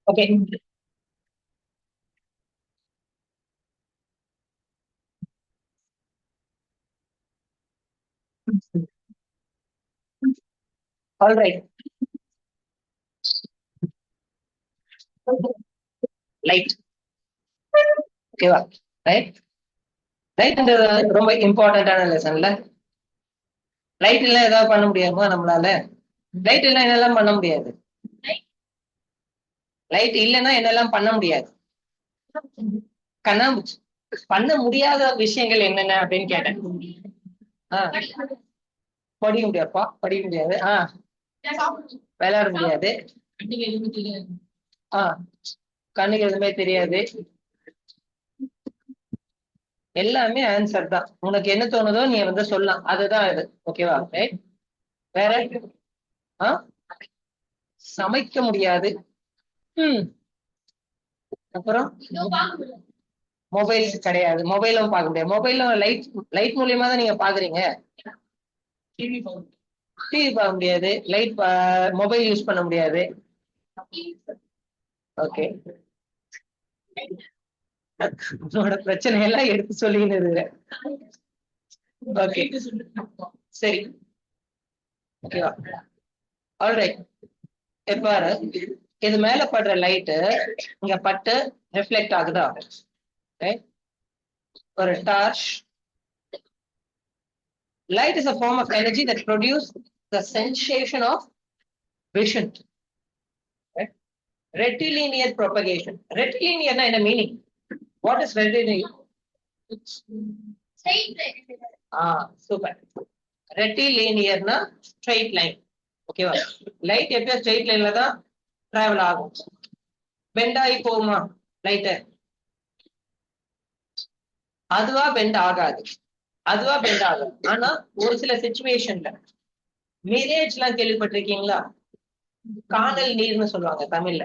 Okay. All right. Light. ஓகேவா? Right. லைட்ன்றது ரொம்ப இம்பார்ட்டன்டான லெசன்ல. லைட் இல்ல ஏதாவது பண்ண முடியாமா நம்மளால? லைட் இல்ல என்னெல்லாம் பண்ண முடியாது? லைட் இல்லைன்னா என்னெல்லாம் பண்ண முடியாது? கண்ணாமூச்சி. பண்ண முடியாத விஷயங்கள் என்னென்ன அப்படின்னு கேட்டேன். படிக்க முடியாதுப்பா, படிக்க முடியாது. விளையாட முடியாது. கண்ணுக்கு எதுவுமே தெரியாது. எல்லாமே ஆன்சர் தான். உனக்கு என்ன தோணுதோ நீ வந்து சொல்லலாம். அதுதான் இது. ஓகேவா? ரைட். வேற சமைக்க முடியாது. அப்புறம் மொபைல் கிடையாது. மொபைலும் பார்க்க முடியாது. மொபைலும் லைட் லைட் மூலியமா தான் நீங்க பாக்குறீங்க. டிவி பார்க்க முடியாது. லைட் மொபைல் யூஸ் பண்ண முடியாது. ஓகே. உன்னோட பிரச்சனை எல்லாம் எடுத்து சொல்லின்னு. ஓகே சரி. ஓகேவா? ஆல்ரைட். பாரு, இது மேல படுற லைட்டு இங்க பட்டு ரிஃப்ளெக்ட் ஆகுதா? ஒரு torch. Light is a form of energy that produces the sensation of vision. Right? Rectilinear propagation. Rectilinear na என்ன meaning? What is rectilinear? Super. Rectilinear na straight line. Okay வா? Light எப்போ straight line ல தான் travel ஆகும். bend ஆகி போகுமா light? அதுவா bend ஆகாது. அதுவா பெண்ட் ஆகும். ஆனா ஒரு சில சிச்சுவேஷன்ல மிரேஜ் எல்லாம் கேள்விப்பட்டிருக்கீங்களா? காணல் நீர்னு சொல்லுவாங்க தமிழ்ல.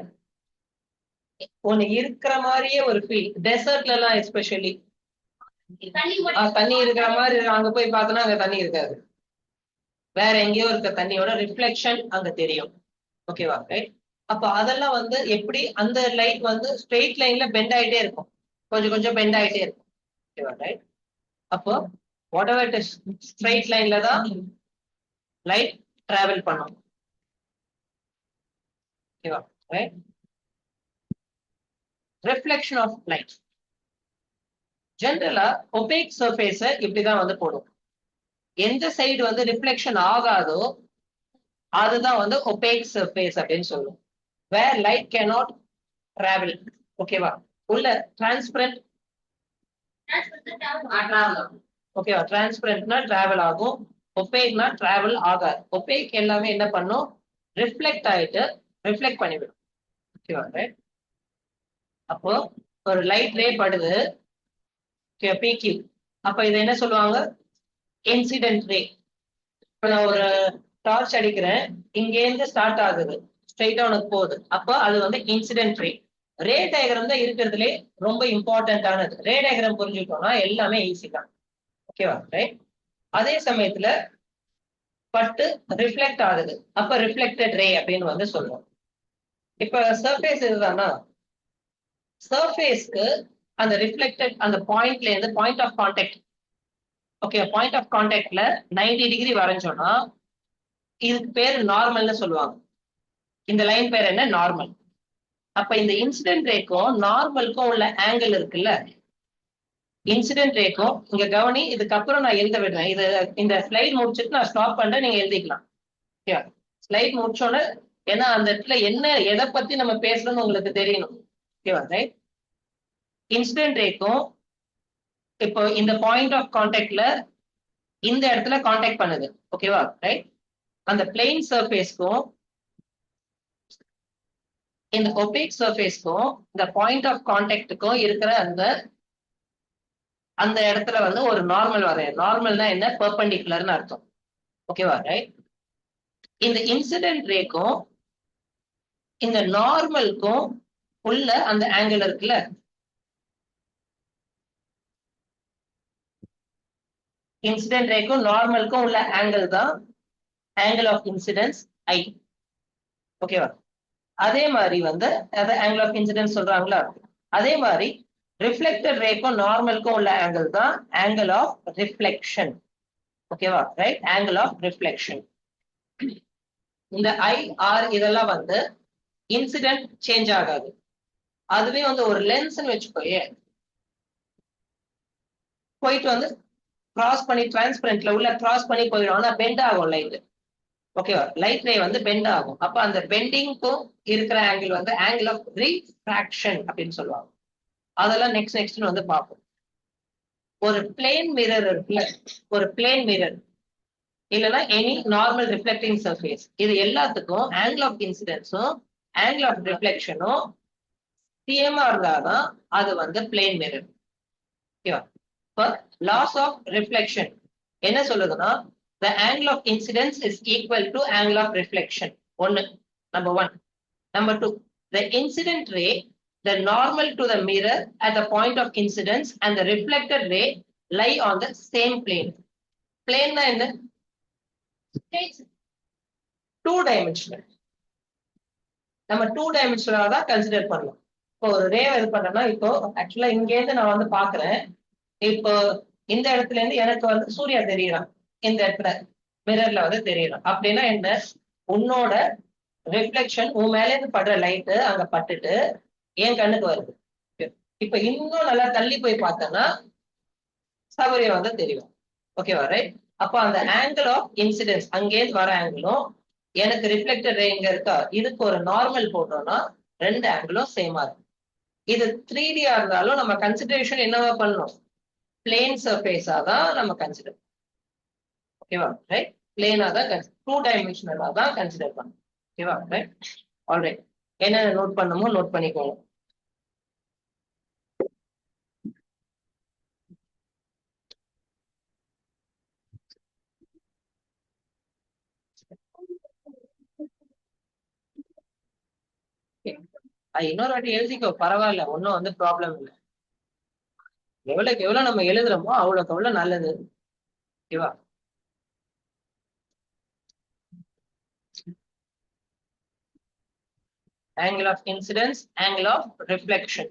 ஒண்ணு இருக்கிற மாதிரியே ஒரு ஃபீல். டெசர்ட்ல எல்லாம் எஸ்பெஷலி தண்ணி இருக்கிற மாதிரி அங்க போய் பார்த்தோம்னா அங்க தண்ணி இருக்காது. வேற எங்கேயோ இருக்க தண்ணியோட ரிஃப்ளெக்ஷன் அங்க தெரியும். ஓகேவா? ரைட். அப்ப அதெல்லாம் வந்து எப்படி அந்த லைட் வந்து ஸ்ட்ரெயிட் லைன்ல பெண்ட் ஆயிட்டே இருக்கும். கொஞ்சம் கொஞ்சம் பெண்ட் ஆயிட்டே இருக்கும். ஓகேவா? ரைட். அப்போ what ever it is straight லைன்ல தான் லைட் டிராவல் பண்ணும். ஓகேவா? ரைட். ரிஃப்ளெக்ஷன் ஆஃப் லைட் ஜென்ரலா ஒபேக் சர்ஃபேஸ இப்படிதான் வந்து போடும். எந்த சைடு வந்து ரிஃப்ளெக்ஷன் ஆகாதோ அதுதான் வந்து ஒபேக் சர்ஃபேஸ் அப்படின்னு சொல்லுவோம். வேர் லைட் கேனாட் டிராவல். ஓகேவா? உள்ள டிரான்ஸ்பரண்ட். ஓகேவா? டிரான்ஸ்பரண்ட்னா டிராவல் ஆகும். ஒபேக்னா டிராவல் ஆகாது. ஒபேக் எல்லாமே என்ன பண்ணும்? ரிஃப்ளெக்ட் ஆயிட்டு ரிஃப்ளெக்ட் பண்ணிவிடும். ஓகேவா? அப்போ ஒரு லைட் ரே படுது பிக்யூ. அப்ப இதை என்ன சொல்லுவாங்க? Incident ray. இப்ப நான் ஒரு டார்ச் அடிக்கிறேன், இங்க இருந்து ஸ்டார்ட் ஆகுது, ஸ்ட்ரைட்டா உனக்கு போகுது. அப்போ அது வந்து இன்சிடென்ட் ரே. ரே டயக்ராம் தான் இருக்கிறதுலே ரொம்ப இம்பார்ட்டன்டானது. ரே டயக்ராம் புரிஞ்சுக்கிட்டோம்னா எல்லாமே ஈஸி தான். ஓகேவா? ரைட். அதே சமயத்துல பட்டு ரிஃப்ளெக்ட் ஆகுது, அப்ப ரிஃப்ளெக்டட் ரே அப்படின்னு வந்து சொல்லுவோம். இப்ப சர்ஃபேஸ் இதுதானா? சர்ஃபேஸ்க்கு அந்த ரிஃப்ளெக்டட் அந்த பாயிண்ட்ல இருந்து point of contact. Okay, point of கான்டாக்ட்ல 90 டிகிரி வரைஞ்சோம்னா இதுக்கு பேர் நார்மல்னு சொல்லுவாங்க. இந்த லைன் பேர் என்ன? நார்மல். அப்ப இந்த இன்சிடென்ட் ரேக்கும் நார்மலுக்கும் உள்ள ஆங்கிள் இருக்குல்ல, இன்சிடென்ட் ரேக்கும் இங்க கவனி. இதுக்கப்புறம் நான் எழுத விடுறேன். இது இந்த ஸ்லைட் முடிச்சுட்டு நான் ஸ்டாப் பண்றேன், நீங்க எழுதிக்கலாம். ஸ்லைட் முடிச்சோட, ஏன்னா அந்த இடத்துல என்ன எதை பத்தி நம்ம பேசணும்னு உங்களுக்கு தெரியணும். ஓகேவா? ரைட். இன்சிடென்ட் ரேக்கும் இப்போ இந்த பாயிண்ட் ஆஃப் கான்டாக்ட்ல இந்த இடத்துல கான்டாக்ட் பண்ணுது. ஓகேவா? ரைட். அந்த பிளெயின் சர்ஃபேஸ்க்கும் இந்த ஒபேக் சர்ஃபேஸ்க்கும் இந்த பாயிண்ட் ஆஃப் கான்டாக்டுக்கும் இருக்கிற அந்த இடத்துல வந்து ஒரு நார்மல் வரையும். நார்மல்னா என்ன? பெர்பெண்டிகுலர்னு அர்த்தம். ஓகேவா? ரைட். இந்த இன்சிடென்ட் ரேக்கும் இந்த நார்மலுக்கும் உள்ள அந்த ஆங்கிள் இருக்குல்ல, இன்சிடென்ட் ரேக்கும் நார்மலுக்கும் உள்ள ஆங்கிள் தான் ஆங்கிள் ஆஃப் இன்சிடென்ஸ் ஐ. ஓகேவா? அதே மாதிரி வந்து அதை ஆங்கிள் ஆஃப் இன்சிடென்ஸ் சொல்றாங்களா, அதே மாதிரி ரிஃப்ளெக்டட் ரேக்கும் நார்மலுக்கும் உள்ள ஆங்கிள் தான் ஆங்கிள் ஆஃப் ரிஃப்ளெக்ஷன். ஓகேவா, ரைட்? Angle of reflection. இந்த IR இதெல்லாம் வந்து இன்சிடென்ட் சேஞ்ச் ஆகாது. அதுவே வந்து ஒரு லென்ஸ்ன்னு வச்சுக்கோயே, போயிட்டு வந்து கிராஸ் பண்ணி டிரான்ஸ்பரண்ட்ல உள்ள கிராஸ் பண்ணி போயிடும். ஆனா பெண்ட் ஆகும் லைட். ஓகேவா, லைட் ரே வந்து பெண்ட் ஆகும். அப்ப அந்த பெண்டிங்க்கும் இருக்கிற ஆங்கிள் வந்து ஆங்கிள் ஆஃப் ரிஃப்ராக்ஷன் அப்படின்னு சொல்லுவாங்க. அதெல்லாம் நெக்ஸ்ட் வந்து பார்ப்போம். ஒரு பிளேன் மிரர் இருக்குல்ல, ஒரு பிளேன் மிரர் இல்லைன்னா எனி நார்மல் ரிஃப்ளெக்டிங் சர்ஃபேஸ், இது எல்லாத்துக்கும் ஆங்கிள் ஆஃப் இன்சிடென்ஸும் ஆங்கிள் ஆஃப் ரிஃப்ளெக்ஷனும் சேமா இருந்தாதான் அது வந்து பிளேன் மிரர். ஓகேவா, இப்போ லாஸ் ஆஃப் ரிஃப்ளெக்ஷன் என்ன சொல்லுதுன்னா, the angle of incidence is equal to angle of reflection. Number one. Number two, the incident ray, the normal to the mirror at the point of incidence and the reflected ray lie on the same plane. Plane na enna? Two dimensional. நம்ம 2 dimensional தான் consider பண்ணலாம். இப்போ ஒரு ரே இது பண்ணனா, இப்போ ஆக்சுவலா இங்க இருந்து நான் வந்து பாக்குறேன். இப்போ இந்த இடத்துல இருந்து எனக்கு வந்து சூர்யா தெரியறான், இந்த இடத்துல மிரர்ல வந்து தெரியறான். அப்படின்னா என்ன, உன்னோட ரிஃப்ளெக்ஷன் உன் மேல இருந்து படுற லைட் அங்க பட்டுட்டு என் கண்ணுக்கு வருது. இப்ப இன்னும் நல்லா தள்ளி போய் பார்த்தோம்னா சௌரியம் வந்து தெரியும். ஓகேவா, ரைட்? அப்ப அந்த ஆங்கிள் ஆஃப் இன்சிடென்ஸ் அங்கேருந்து வர ஆங்கிளும் எனக்கு ரிஃப்ளெக்டட் ரே இங்க இருக்கா, இதுக்கு ஒரு நார்மல் போட்டோம்னா ரெண்டு ஆங்கிளும் சேமா இருக்கும். இது 3D இருந்தாலும் நம்ம கன்சிடரேஷன் என்னவா பண்ணணும், பிளேன் சர்ஃபேஸா தான் நம்ம கன்சிடர். ஓகேவா, ரைட்? பிளேனா தான் 2 டைமென்ஷனலா தான் கன்சிடர் பண்ணணும். ஓகேவா, ரைட்? ஆல்ரைட், என்னென்ன நோட் பண்ணுமோ நோட் பண்ணிக்கோங்க. இன்னொரு வாட்டி எழுதிக்கோ, பரவாயில்ல, ஒன்னும் வந்து ப்ராப்ளம் இல்லை. எவ்வளவுக்கு எவ்வளவு நம்ம எழுதுறோமோ அவ்வளவுக்கு அவ்வளவு நல்லது. ஓகேவா, angle of incidence, angle of reflection.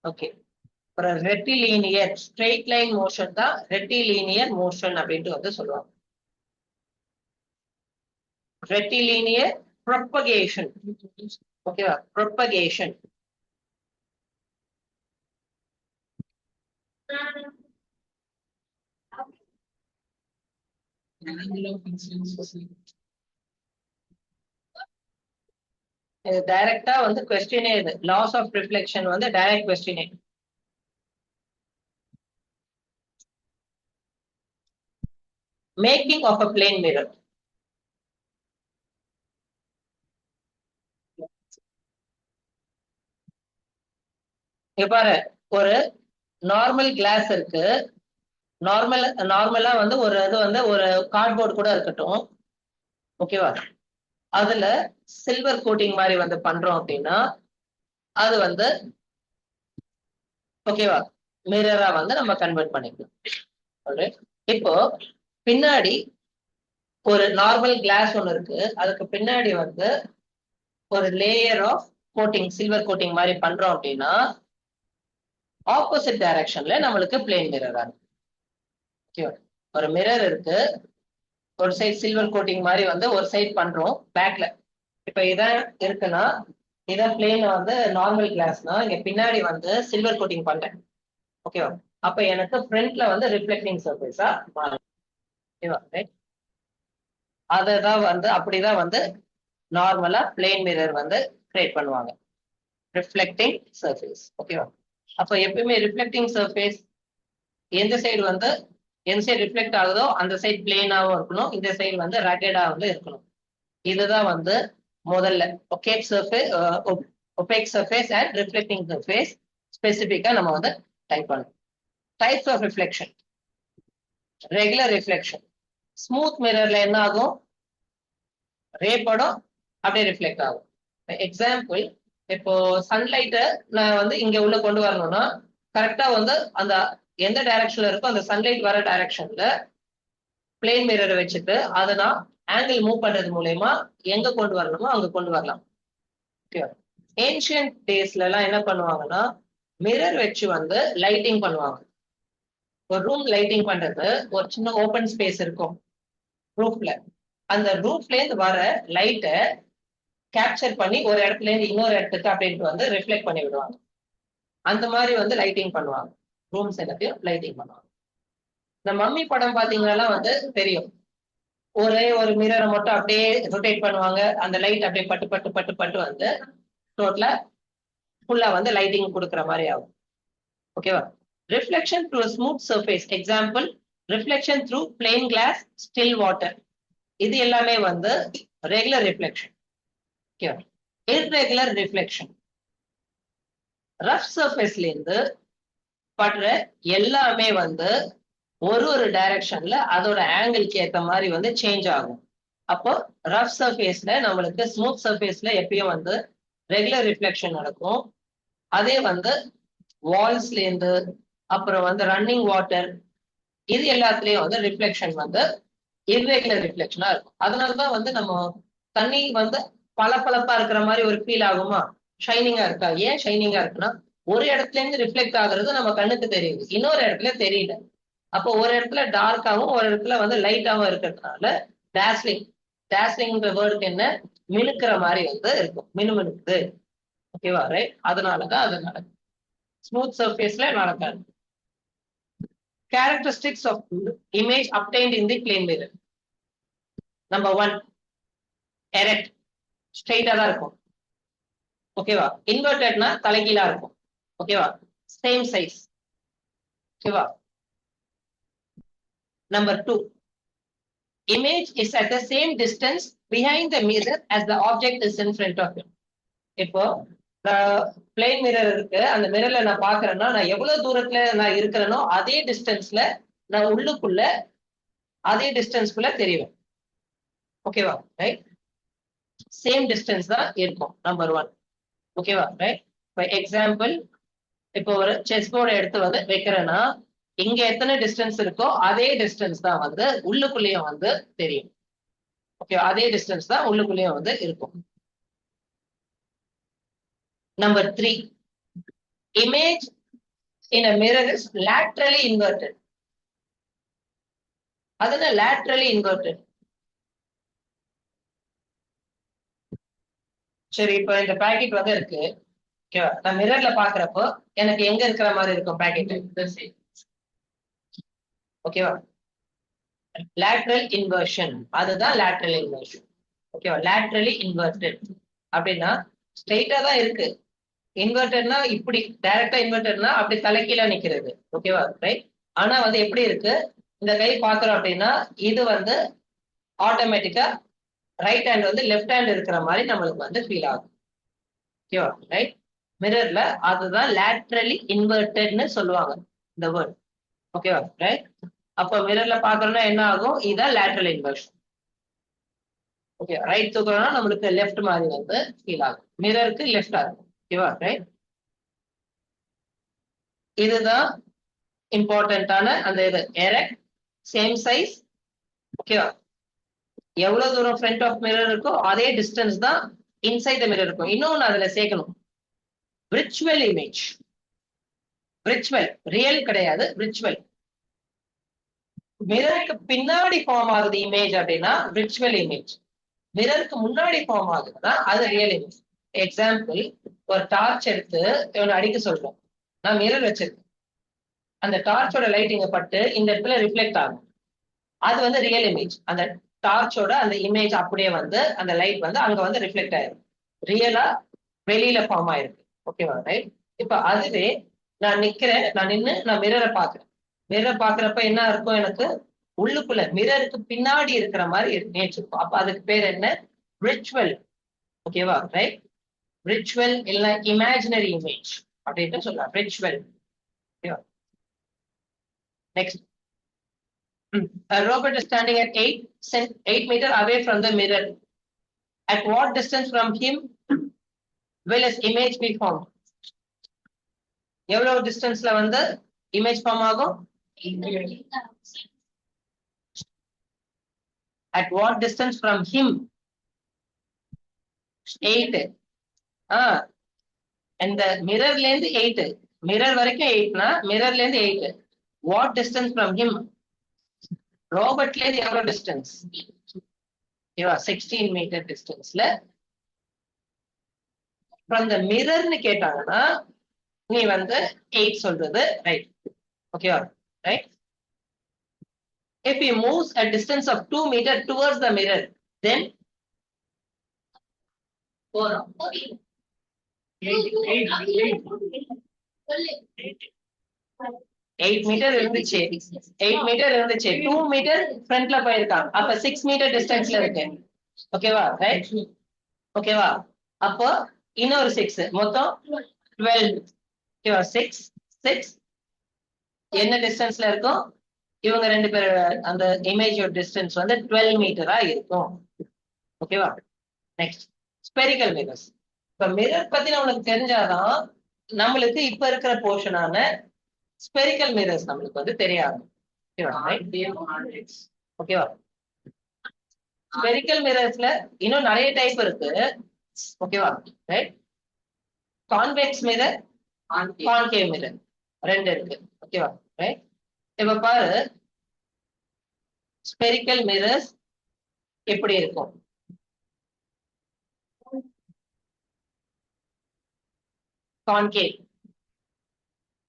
Okay, ஒரு ரெட்டிலினியர் ஸ்ட்ரெயிட் லைன் மோஷன் தான் ரெட்டிலினியர் மோஷன் அப்படின்ட்டு வந்து சொல்லுவாங்க. ரெட்டிலினியர் propagation. ஓகேவா, propagation. இது டைரக்டா வந்து क्वेश्चनே, இது லாஸ் ஆஃப் ரிஃப்ளெக்ஷன் வந்து டைரக்ட் क्वेश्चनே. Making of a plane mirror. இங்க பாரு, ஒரு நார்மல் கிளாஸ் இருக்கு. நார்மலா வந்து ஒரு இது வந்து ஒரு கார்ட்போர்டு கூட இருக்கட்டும். ஓகேவா, அதுல சில்வர் கோட்டிங் மாதிரி வந்து பண்றோம் அப்படின்னா அது வந்து ஓகேவா மிரரா வந்து நம்ம கன்வெர்ட் பண்ணிக்கலாம். இப்போ பின்னாடி ஒரு நார்மல் கிளாஸ் ஒன்று இருக்கு, அதுக்கு பின்னாடி வந்து ஒரு layer of coating silver coating மாதிரி பண்றோம் அப்படின்னா ஆப்போசிட் டைரக்ஷன்ல நம்மளுக்கு பிளேன் மிரரா இருக்கு. ஓகேவா, ஒரு மிரர் இருக்கு, ஒரு சைட் சில்வர் கோட்டிங் மாதிரி வந்து ஒரு சைட் பண்றோம் பேக்ல. இப்ப இதான் இருக்குன்னா இதான் பிளேன் வந்து நார்மல் கிளாஸ்னா, இங்க பின்னாடி வந்து சில்வர் கோட்டிங் பண்றேன். ஓகேவா, அப்ப எனக்கு ஃப்ரண்ட்ல வந்து ரிஃப்ளெக்டிங் சர்ஃபேஸா மாறும். ஓகேவா, ரைட்? அததான் வந்து அப்படிதான் வந்து நார்மலா பிளேன் மிரர் வந்து கிரியேட் பண்ணுவாங்க, ரிஃப்ளெக்டிங் சர்ஃபேஸ். ஓகேவா, அப்ப எப்பயுமே ரிஃப்ளெக்டிங் சர்ஃபேஸ் எந்த சைடு வந்து எந்த சைடு ரிஃப்ளெக்ட் ஆகுதோ அந்த சைடு பிளேனாவும் இருக்கணும், இந்த சைடு வந்து ரகடா வந்து இருக்கணும். இதுதான் வந்து முதல்ல opaque surface and reflecting surface ஸ்பெசிபிக்கா நம்ம வந்து டைப் பண்ணணும். Types of reflection. Regular reflection, smooth மிரர்ல என்ன ஆகும், ரே படம் அப்படியே ரிஃப்ளெக்ட் ஆகும். எக்ஸாம்பிள், இப்போ சன்லைட்டை நான் வந்து இங்க உள்ள கொண்டு வரணும்னா கரெக்டா வந்து அந்த எந்த டைரக்ஷன்ல இருக்கோ அந்த சன்லைட் வர டைரக்ஷன்ல பிளேன் மிரரை வச்சுட்டு அதை நான் ஆங்கிள் மூவ் பண்றது மூலயமா எங்க கொண்டு வரணுமோ அங்க கொண்டு வரலாம். ஏன்ஷியன்ட் டேஸ்ல எல்லாம் என்ன பண்ணுவாங்கன்னா மிரர் வச்சு வந்து லைட்டிங் பண்ணுவாங்க. ஒரு ரூம் லைட்டிங் பண்றது ஒரு சின்ன ஓபன் ஸ்பேஸ் இருக்கும் ரூஃப்ல. அந்த ரூஃப்ல இருந்து வர லைட்டை கேப்சர் பண்ணி ஒரு இடத்துல இருந்து இன்னொரு இடத்துக்கு அப்படின்ட்டு வந்து ரிஃப்ளெக்ட் பண்ணி விடுவாங்க. அந்த மாதிரி வந்து லைட்டிங் பண்ணுவாங்க. ரூம்ஸ் எல்லாத்தையும் லைட்டிங் பண்ணுவாங்க. இந்த மம்மி படம் பாத்தீங்கன்னா வந்து தெரியும். ஒரே ஒரு மிரரை மட்டும் அப்படியே ரொட்டேட் பண்ணுவாங்க. அந்த லைட் அப்படியே பட்டு பட்டு பட்டு பட்டு வந்து டோட்டலா ஃபுல்லா வந்து லைட்டிங் கொடுக்குற மாதிரி ஆகும். ஓகேவா? Reflection through smooth surface. Example reflection through plain glass, still water. இது எல்லாமே வந்து ரெகுலர் ரிஃப்ளெக்ஷன். ஓகேவா? இர்ரெகுலர் ரிஃப்ளெக்ஷன் ரஃப் சர்ஃபேஸ்ல இருந்து படுற எல்லாமே வந்து ஒரு ஒரு டைரக்ஷன்ல அதோட ஆங்கிளுக்கு ஏற்ற மாதிரி வந்து சேஞ்ச் ஆகும். அப்போ ரஃப் சர்ஃபேஸ்ல நம்மளுக்கு ஸ்மூத் சர்ஃபேஸ்ல எப்பயும் வந்து ரெகுலர் ரிஃப்ளெக்ஷன் நடக்கும். அதே வந்து வால்ஸ்ல இருந்து அப்புறம் வந்து ரன்னிங் வாட்டர் இது எல்லாத்துலயும் வந்து ரிஃப்ளெக்ஷன் வந்து இர்ரெகுலர் ரிஃப்ளெக்ஷனா இருக்கும். அதனாலதான் வந்து நம்ம தண்ணி வந்து பளபளப்பா இருக்கிற மாதிரி ஒரு ஃபீல் ஆகுமா, ஷைனிங்கா இருக்கா. ஏன் ஷைனிங்கா இருக்குன்னா ஒரு இடத்துல இருந்து ரிஃப்ளெக்ட் ஆகுறது நம்ம கண்ணுக்கு தெரியுது, இன்னொரு இடத்துல தெரியல. அப்போ ஒரு இடத்துல டார்க்காவும் ஒரு இடத்துல வந்து லைட்டாவும் இருக்கிறதுனால டாஸ்லிங். டாஸ்லிங்ன்ற வேர்டுக்கு என்ன, மினுக்கிற மாதிரி வந்து இருக்கும், மினுமினுக்குது. ஓகேவா? ரைட். அதனாலதான் அது நடக்கும். ஸ்மூத் சர்ஃபேஸ்ல நடக்காது. Characteristics of image obtained in the plane mirror. Number 1, erect, straight தான் இருக்கும். ஓகேவா? இன்வெர்டட்னா தலைகீழா இருக்கும். ஓகேவா? Same size. ஓகேவா? Number 2, image is at the same distance behind the mirror as the object is in front of it. இப்போ plane mirror இருக்கு, அந்த மிரர்ல நான் பாக்குறேன்னா நான் எவ்வளவு தூரத்துல நான் இருக்கிறேனோ அதே டிஸ்டன்ஸ்ல நான் உள்ளுக்குள்ள அதே டிஸ்டன்ஸ்குள்ள தெரியும். ஓகேவா? ரைட். சேம் டிஸ்டன்ஸ் தான் இருக்கும். நம்பர் 1. ஓகேவா? ரைட். ஃபார் எக்ஸாம்பிள் இப்போ ஒரு செஸ் போர்டை எடுத்து வந்து வைக்கிறேன்னா இங்க எத்தனை டிஸ்டன்ஸ் இருக்கோ அதே டிஸ்டன்ஸ் தான் வந்து உள்ளுக்குள்ளேயும் வந்து தெரியும். ஓகே, அதே டிஸ்டன்ஸ் தான் உள்ளுக்குள்ளேயும் வந்து இருக்கும். Number 3, image in a mirror is laterally inverted. அதுனா laterally inverted. சரி, இப்போ இந்த பாக்கெட் வந்து இருக்கு. ஓகேவா? நான் மிரர்ல பாக்குறப்போ எனக்கு எங்க இருக்கிற மாதிரி இருக்கும் பாக்கெட். ஓகேவா? லேட்ரல் இன்வர்ஷன், அதுதான் லேட்ரல் இன்வர்ஷன். ஓகேவா? லேட்ரலி இன்வெர்டட் அப்படின்னா ஸ்ட்ரெயிட்டா தான் இருக்கு. இன்வெர்டர்னா இப்படி டைரக்டா இன்வெர்டர்னா அப்படி தலைக்கீழா நிக்கிறது. ஓகேவா? ரைட். ஆனா வந்து எப்படி இருக்கு, இந்த கை பாக்குறோம் அப்படின்னா இது வந்து ஆட்டோமேட்டிக்கா ரைட் ஹேண்ட் வந்து லெஃப்ட் ஹேண்ட் இருக்கிற மாதிரி நம்மளுக்கு வந்து ஃபீல் ஆகும். ஓகேவா? ரைட். மிரர்ல அதுதான் லேட்ரலி இன்வெர்டட்னு சொல்லுவாங்க இந்த வேர்ட். ஓகேவா? ரைட். அப்போ மிரர்ல பாக்குறோம்னா என்ன ஆகும், இதான் லேட்ரல் இன்வெர்ஷன். ஓகே, ரைட் தூக்குறோம்னா நம்மளுக்கு லெஃப்ட் மாதிரி வந்து ஃபீல் ஆகும், மிரருக்கு லெஃப்டா இருக்கும். ஓகேவா? ரைட். இதுதான் இம்பார்ட்டன்டான அந்த இது எரெக்ட், சேம் சைஸ். ஓகேவா? எவ்வளவு தூரம் ஃப்ரண்ட் ஆஃப் மிரர் இருக்கோ அதே டிஸ்டன்ஸ் தான் இன்சைட் த மிரர் இருக்கும். இன்னொன்னு அதுல சேர்க்கணும், விர்ச்சுவல் இமேஜ். விர்ச்சுவல், ரியல் கிடையாது, விர்ச்சுவல். மிரருக்கு பின்னாடி ஃபார்ம் ஆகுது இமேஜ் அப்படின்னா விர்ச்சுவல் இமேஜ். மிரருக்கு முன்னாடி ஃபார்ம் ஆகுதுன்னா அது ரியல் இமேஜ். எக்ஸாம்பிள், ஒரு டார்ச் எடுத்து இவனை அடிக்க சொல்றோம், நான் மிரர் வச்சிருக்கேன், அந்த டார்ச்சோட லைட் இங்க பட்டு இந்த இடத்துல ரிஃப்ளெக்ட் ஆகும், அது வந்து ரியல் இமேஜ். அந்த டார்ச்சோட அந்த இமேஜ் அப்படியே வந்து அந்த லைட் வந்து அங்க வந்து ரிஃப்ளெக்ட் ஆயிருக்கு, ரியலா வெளியில ஃபார்ம் ஆயிருக்கு. ஓகேவா? ரைட். இப்ப அதுவே நான் நிக்கிறேன், நான் நின்று நான் மிரரை பாக்குறேன். மிரர் பாக்குறப்ப என்ன இருக்கும், எனக்கு உள்ளுக்குள்ள மிரருக்கு பின்னாடி இருக்கிற மாதிரி இமேஜ் இருக்கும். அப்ப அதுக்கு பேர் என்ன, விர்ச்சுவல். ஓகேவா? ரைட். விர்ச்சுவல் இல்ல இமேஜினரி இமேஜ் அப்படின்னு சொல்லலாம், விர்ச்சுவல். ஓகேவா? Next, a robot is standing at 8 meters away from the mirror. At what distance from him will his image be formed? எவ்வளவு டிஸ்டன்ஸ்ல வந்து இமேஜ் ஃபார்ம் ஆகும்? at what distance from him? 8. And the mirror length 8. Mirror வரைக்கும் 8னா mirror length 8. What distance from him? Robert length எவ்வளவு distance? 16 meter distanceல from the mirror னு கேட்டாங்கன்னா நீ வந்து 8 சொல்றது ரைட். ஓகேவா? Right. If he moves a distance of 2 meter towards the mirror, then 8 meter இருந்துச்சு. 8 meter இருந்துச்சு. 2 meter ஃப்ரண்ட்ல போயிருக்கான். அப்ப 6 meter டிஸ்டன்ஸ்ல இருக்கு. ஓகேவா? ரைட். ஓகேவா? அப்போ இன்னொரு 6 மொத்தம் 12. ஓகேவா? 6 என்ன டிஸ்டன்ஸ்ல இருக்கும்? இவங்க ரெண்டு பேர் அந்த இமேஜோட டிஸ்டன்ஸ் வந்து 12 மீட்டரா இருக்கும். ஓகேவா? Next spherical mirrors. இப்ப மிரர் பத்தி நம்மளுக்கு தெரிஞ்சாதான் நம்மளுக்கு இப்ப இருக்கிற போர்ஷனான ஸ்பெரிக்கல் மிரர்ஸ் நம்மளுக்கு வந்து தெரியாது. ஓகேவா? ஸ்பெரிக்கல் மிரர்ஸ்ல இன்னும் நிறைய டைப் இருக்கு. ஓகேவா? Right. Convex mirror, concave mirror ரெண்டு இருக்கு. ஓகேவா? ரைட். இப்ப பாரு ஸ்பெரிக்கல் மிரர்ஸ் எப்படி இருக்கும். கான்கேவ்.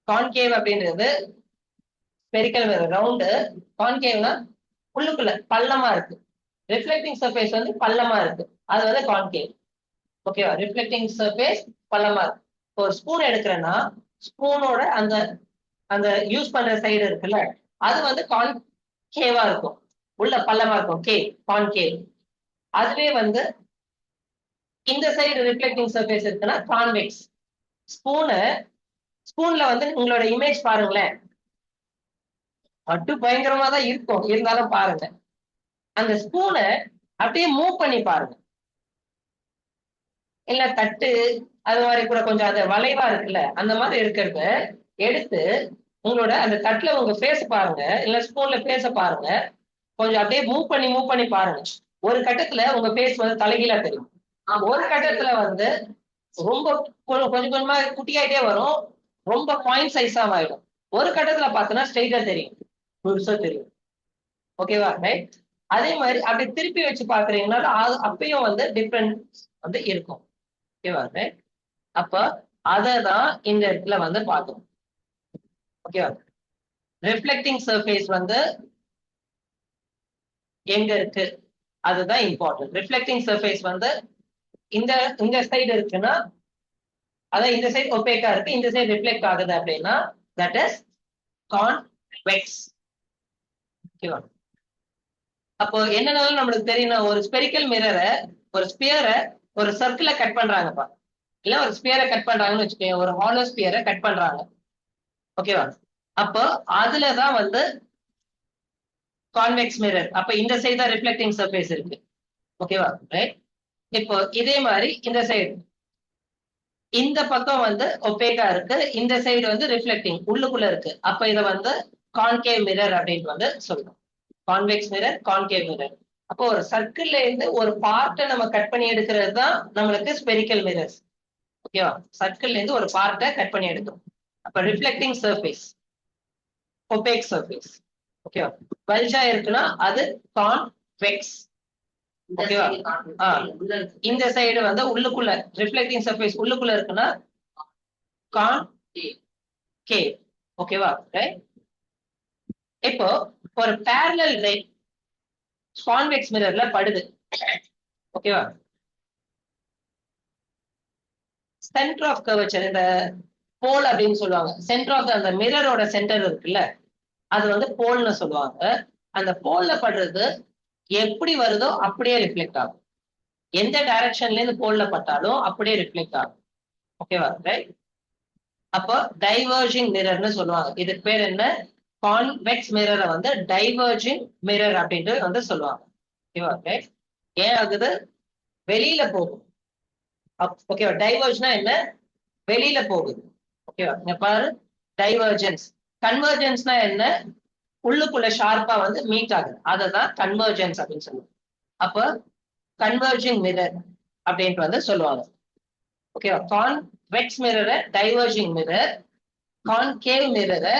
கான்கேவ் அப்படின்றது ஸ்பெரிக்கல் மிரர் ரவுண்டு. கான்கேவ்னா உள்ளுக்குள்ள பள்ளமா இருக்கு. ரிஃப்ளெக்டிங் சர்ஃபேஸ் வந்து பள்ளமா இருக்கு. அது வந்து கான்கேவ். ஓகேவா? ரிஃப்ளெக்டிங் சர்ஃபேஸ் பள்ளமா இருக்கு. ஒரு ஸ்பூன் எடுக்கிறேன்னா ஸ்பூனோட அந்த அந்த யூஸ் பண்ற சைடு இருக்குல்ல அது வந்து கான்கேவா இருக்கும். உள்ள பள்ளமா இருக்கும். கான்கேவ். அதுவே வந்து இந்த சைடு ரிஃப்ளெக்டிங் சர்ஃபேஸ் இருக்குன்னா கான்வெக்ஸ். ஸ்பூன்ல வந்து உங்களோட இமேஜ் பாருங்களேன், அட்டு பயங்கரமா தான் இருக்கும். இருந்தாலும் பாருங்க, அந்த ஸ்பூனை அப்படியே மூவ் பண்ணி பாருங்க. இல்ல தட்டு அது மாதிரி கூட கொஞ்சம் அது வளைவா இருக்குல்ல அந்த மாதிரி இருக்கிறத எடுத்து உங்களோட அந்த தட்டுல உங்க ஃபேஸ் பாருங்க, இல்ல ஸ்பூன்ல ஃபேஸ பாருங்க. கொஞ்சம் அப்படியே மூவ் பண்ணி பாருங்க. ஒரு கட்டத்துல உங்க ஃபேஸ் வந்து தலைகீழா தெரியும். ஒரு கட்டத்துல வந்து ரொம்ப கொஞ்சம் கொஞ்சமா குட்டியாயிட்டே வரும். ரொம்ப பாயிண்ட் சைஸா ஆயிடும். ஒரு கட்டத்துல பார்த்தோன்னா ஸ்ட்ரெயிட்டா தெரியும், புதுசா தெரியும். ஓகேவா? ரைட். அதே மாதிரி அப்படி திருப்பி வச்சு பாக்குறீங்கன்னா அப்பயும் வந்து டிஃப்ரெண்ட் வந்து இருக்கும். ஓகேவா? ரைட். அப்ப அததான் இந்த இடத்துல வந்து பார்த்தோம். ஓகேவா? ரிஃப்ளெக்டிங் சர்ஃபேஸ் வந்து எங்க இருக்கு அதுதான் இம்பார்ட்டன்ட். ரிஃப்ளெக்டிங் சர்ஃபேஸ் வந்து இந்த சைடு இருக்குன்னா அதான் இந்த சைடு ஒபேக்கா இருக்கு, இந்த சைடு ரிஃப்ளெக்ட் ஆகுது அப்படின்னா தட் இஸ் கான்வெக்ஸ். ஓகேவா? அப்போ என்னன்னாலும் நம்மளுக்கு தெரியும், ஒரு ஸ்பெரிக்கல் மிரரை ஒரு ஸ்பியரை ஒரு சர்க்கிளை கட் பண்றாங்கப்பா, இல்ல ஒரு ஸ்பியரை கட் பண்றாங்கன்னு வச்சுக்கோங்க, ஒரு ஹாலோ ஸ்பியரை கட் பண்றாங்க. ஓகேவா? அப்போ அதுலதான் வந்து கான்வெக்ஸ் மிரர். அப்ப இந்த சைடு தான் ரிஃப்ளெக்டிங் சர்ஃபேஸ் இருக்கு. ஓகேவா? ரைட். இப்போ இதே மாதிரி இந்த சைடு இந்த பக்கம் வந்து ஒபேக்கா இருக்கு, இந்த சைடு வந்து ரிஃப்ளெக்டிங் உள்ளுக்குள்ள இருக்கு. அப்ப இதை வந்து கான்கேவ் மிரர் அப்படின்னு வந்து சொல்றோம். Convex mirror, concave mirror. அப்போ ஒரு சர்க்கிள்ல இருந்து ஒரு பார்ட்டை நம்ம கட் பண்ணி எடுக்கிறது தான் நம்மளுக்கு ஸ்பெரிக்கல் மிரர்ஸ். ஓகேவா? சர்க்கிள்ல இருந்து ஒரு பார்ட்டை கட் பண்ணி எடுக்கும். அப்ப ரிஃப்ளெக்டிங் சர்ஃபேஸ், ஒபேக் சர்ஃபேஸ். ஓகேவா? பல்ஜா இருக்குன்னா அது கான்வெக்ஸ். ஓகேவா? இந்த சைடு வந்து உள்ளுக்குள்ள ரிஃப்ளெக்டிங் சர்ஃபேஸ் உள்ளுக்குள்ள இருக்குன்னா கான்கேவ். ஓகேவா? இப்போ ஒரு parallel ray கான்வெக்ஸ் மிரர்ல படுது. ஓகேவா? சென்டர் ஆஃப் கர்வச்சர், இந்த போல் அப்படின்னு சொல்லுவாங்க. சென்டர் ஆஃப் அந்த மிரரோட சென்டர் இருக்குல்ல அது வந்து போல்னு சொல்லுவாங்க. அந்த போல்ல படுறது எப்படி வருதோ அப்படியே ரிஃப்ளெக்ட் ஆகும். எந்த டைரக்ஷன்ல இருந்து போல்ல பட்டாலும் அப்படியே ரிஃப்ளெக்ட் ஆகும். ஓகேவா? ரைட். அப்போ டைவர்ஜிங் மிரர்னு சொல்லுவாங்க. இதுக்கு பேர் என்ன? கான்வெக்ஸ் மிரரை வந்து டைவர்ஜிங் மிரர் அப்படின்ட்டு வந்து சொல்லுவாங்க. ஓகேவா? ரைட். ஏன் ஆகுது? வெளியில போகும். ஓகேவா? டைவர்ஜ்னா என்ன? வெளியில போகுது. ஓகேவா? இங்க பாரு, டைவர்ஜென்ஸ். கன்வர்ஜென்ஸ்னா என்ன? உள்ளுக்குள்ள ஷார்ப்பா வந்து மீட் ஆகுது. அததான் கன்வர்ஜென்ஸ் அப்படின்னு சொல்லுவோம். அப்ப கன்வர்ஜிங் மிரர் அப்படின்ட்டு வந்து சொல்லுவாங்க. ஓகேவா? கான்வெக்ஸ் மிரரை டைவர்ஜிங் மிரர், கான்கேவ் மிரரை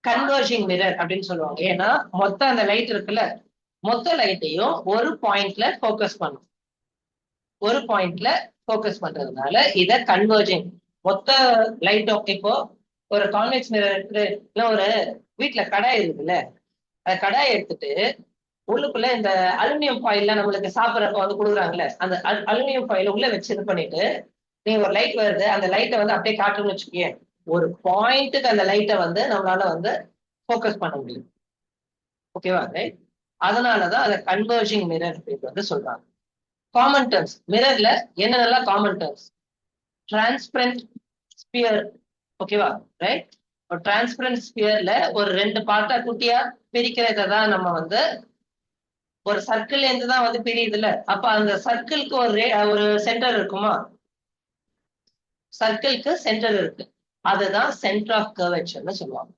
கன்வர்ஜிங் மிரர் அப்படின்னு சொல்லுவாங்க. ஏன்னா மொத்த அந்த லைட் இருக்குல்ல, மொத்த லைட்டையும் ஒரு பாயிண்ட்ல ஃபோக்கஸ் பண்ணும். ஒரு பாயிண்ட்ல ஃபோக்கஸ் பண்றதுனால இத கன்வர்ஜிங் மொத்த லைட்டும். இப்போ ஒரு கான்வெக்ஸ் மிரர் இருக்கு, இல்ல ஒரு வீட்டுல கடாய் இருக்குல்ல, அந்த கடாயை எடுத்துட்டு உள்ளுக்குள்ள இந்த அலுமினியம் ஃபாயில்ல நம்மளுக்கு சாப்பிட்றப்ப வந்து கொடுக்குறாங்கல்ல, அந்த அலுமினியம் ஃபாயில உள்ள வச்சு இது பண்ணிட்டு நீங்க ஒரு லைட் வருது, அந்த லைட்டை வந்து அப்படியே காட்டுன்னு வச்சுக்கோங்க, ஒரு பாயிண்ட்டுக்கு அந்த லைட்டை வந்து நம்மளால வந்து ஃபோக்கஸ் பண்ண முடியும். ஓகேவா? ரைட். அதனாலதான் அதை கன்வர்ஜிங் மிரர் அப்படின்னு வந்து சொல்றாங்க. காமன் டர்ம்ஸ் மிரர்ல என்னென்னலாம் காமன் டர்ம்ஸ்? Transparent sphere. ஓகேவா? ரைட். ஒரு டிரான்ஸ்பரண்ட் ஸ்பியர்ல ஒரு 2 பார்ட்டா குட்டியா பிரிக்கிறத தான் நம்ம வந்து ஒரு சர்க்கிள் இருந்து தான் வந்து பிரியுதுல, அப்ப அந்த சர்க்கிள்க்கு ஒரு சென்டர் இருக்குமா? சர்க்கிள்க்கு சென்டர் இருக்கு, அதுதான் சென்டர் ஆஃப் கர்வேச்சர்னு சொல்லுவாங்க.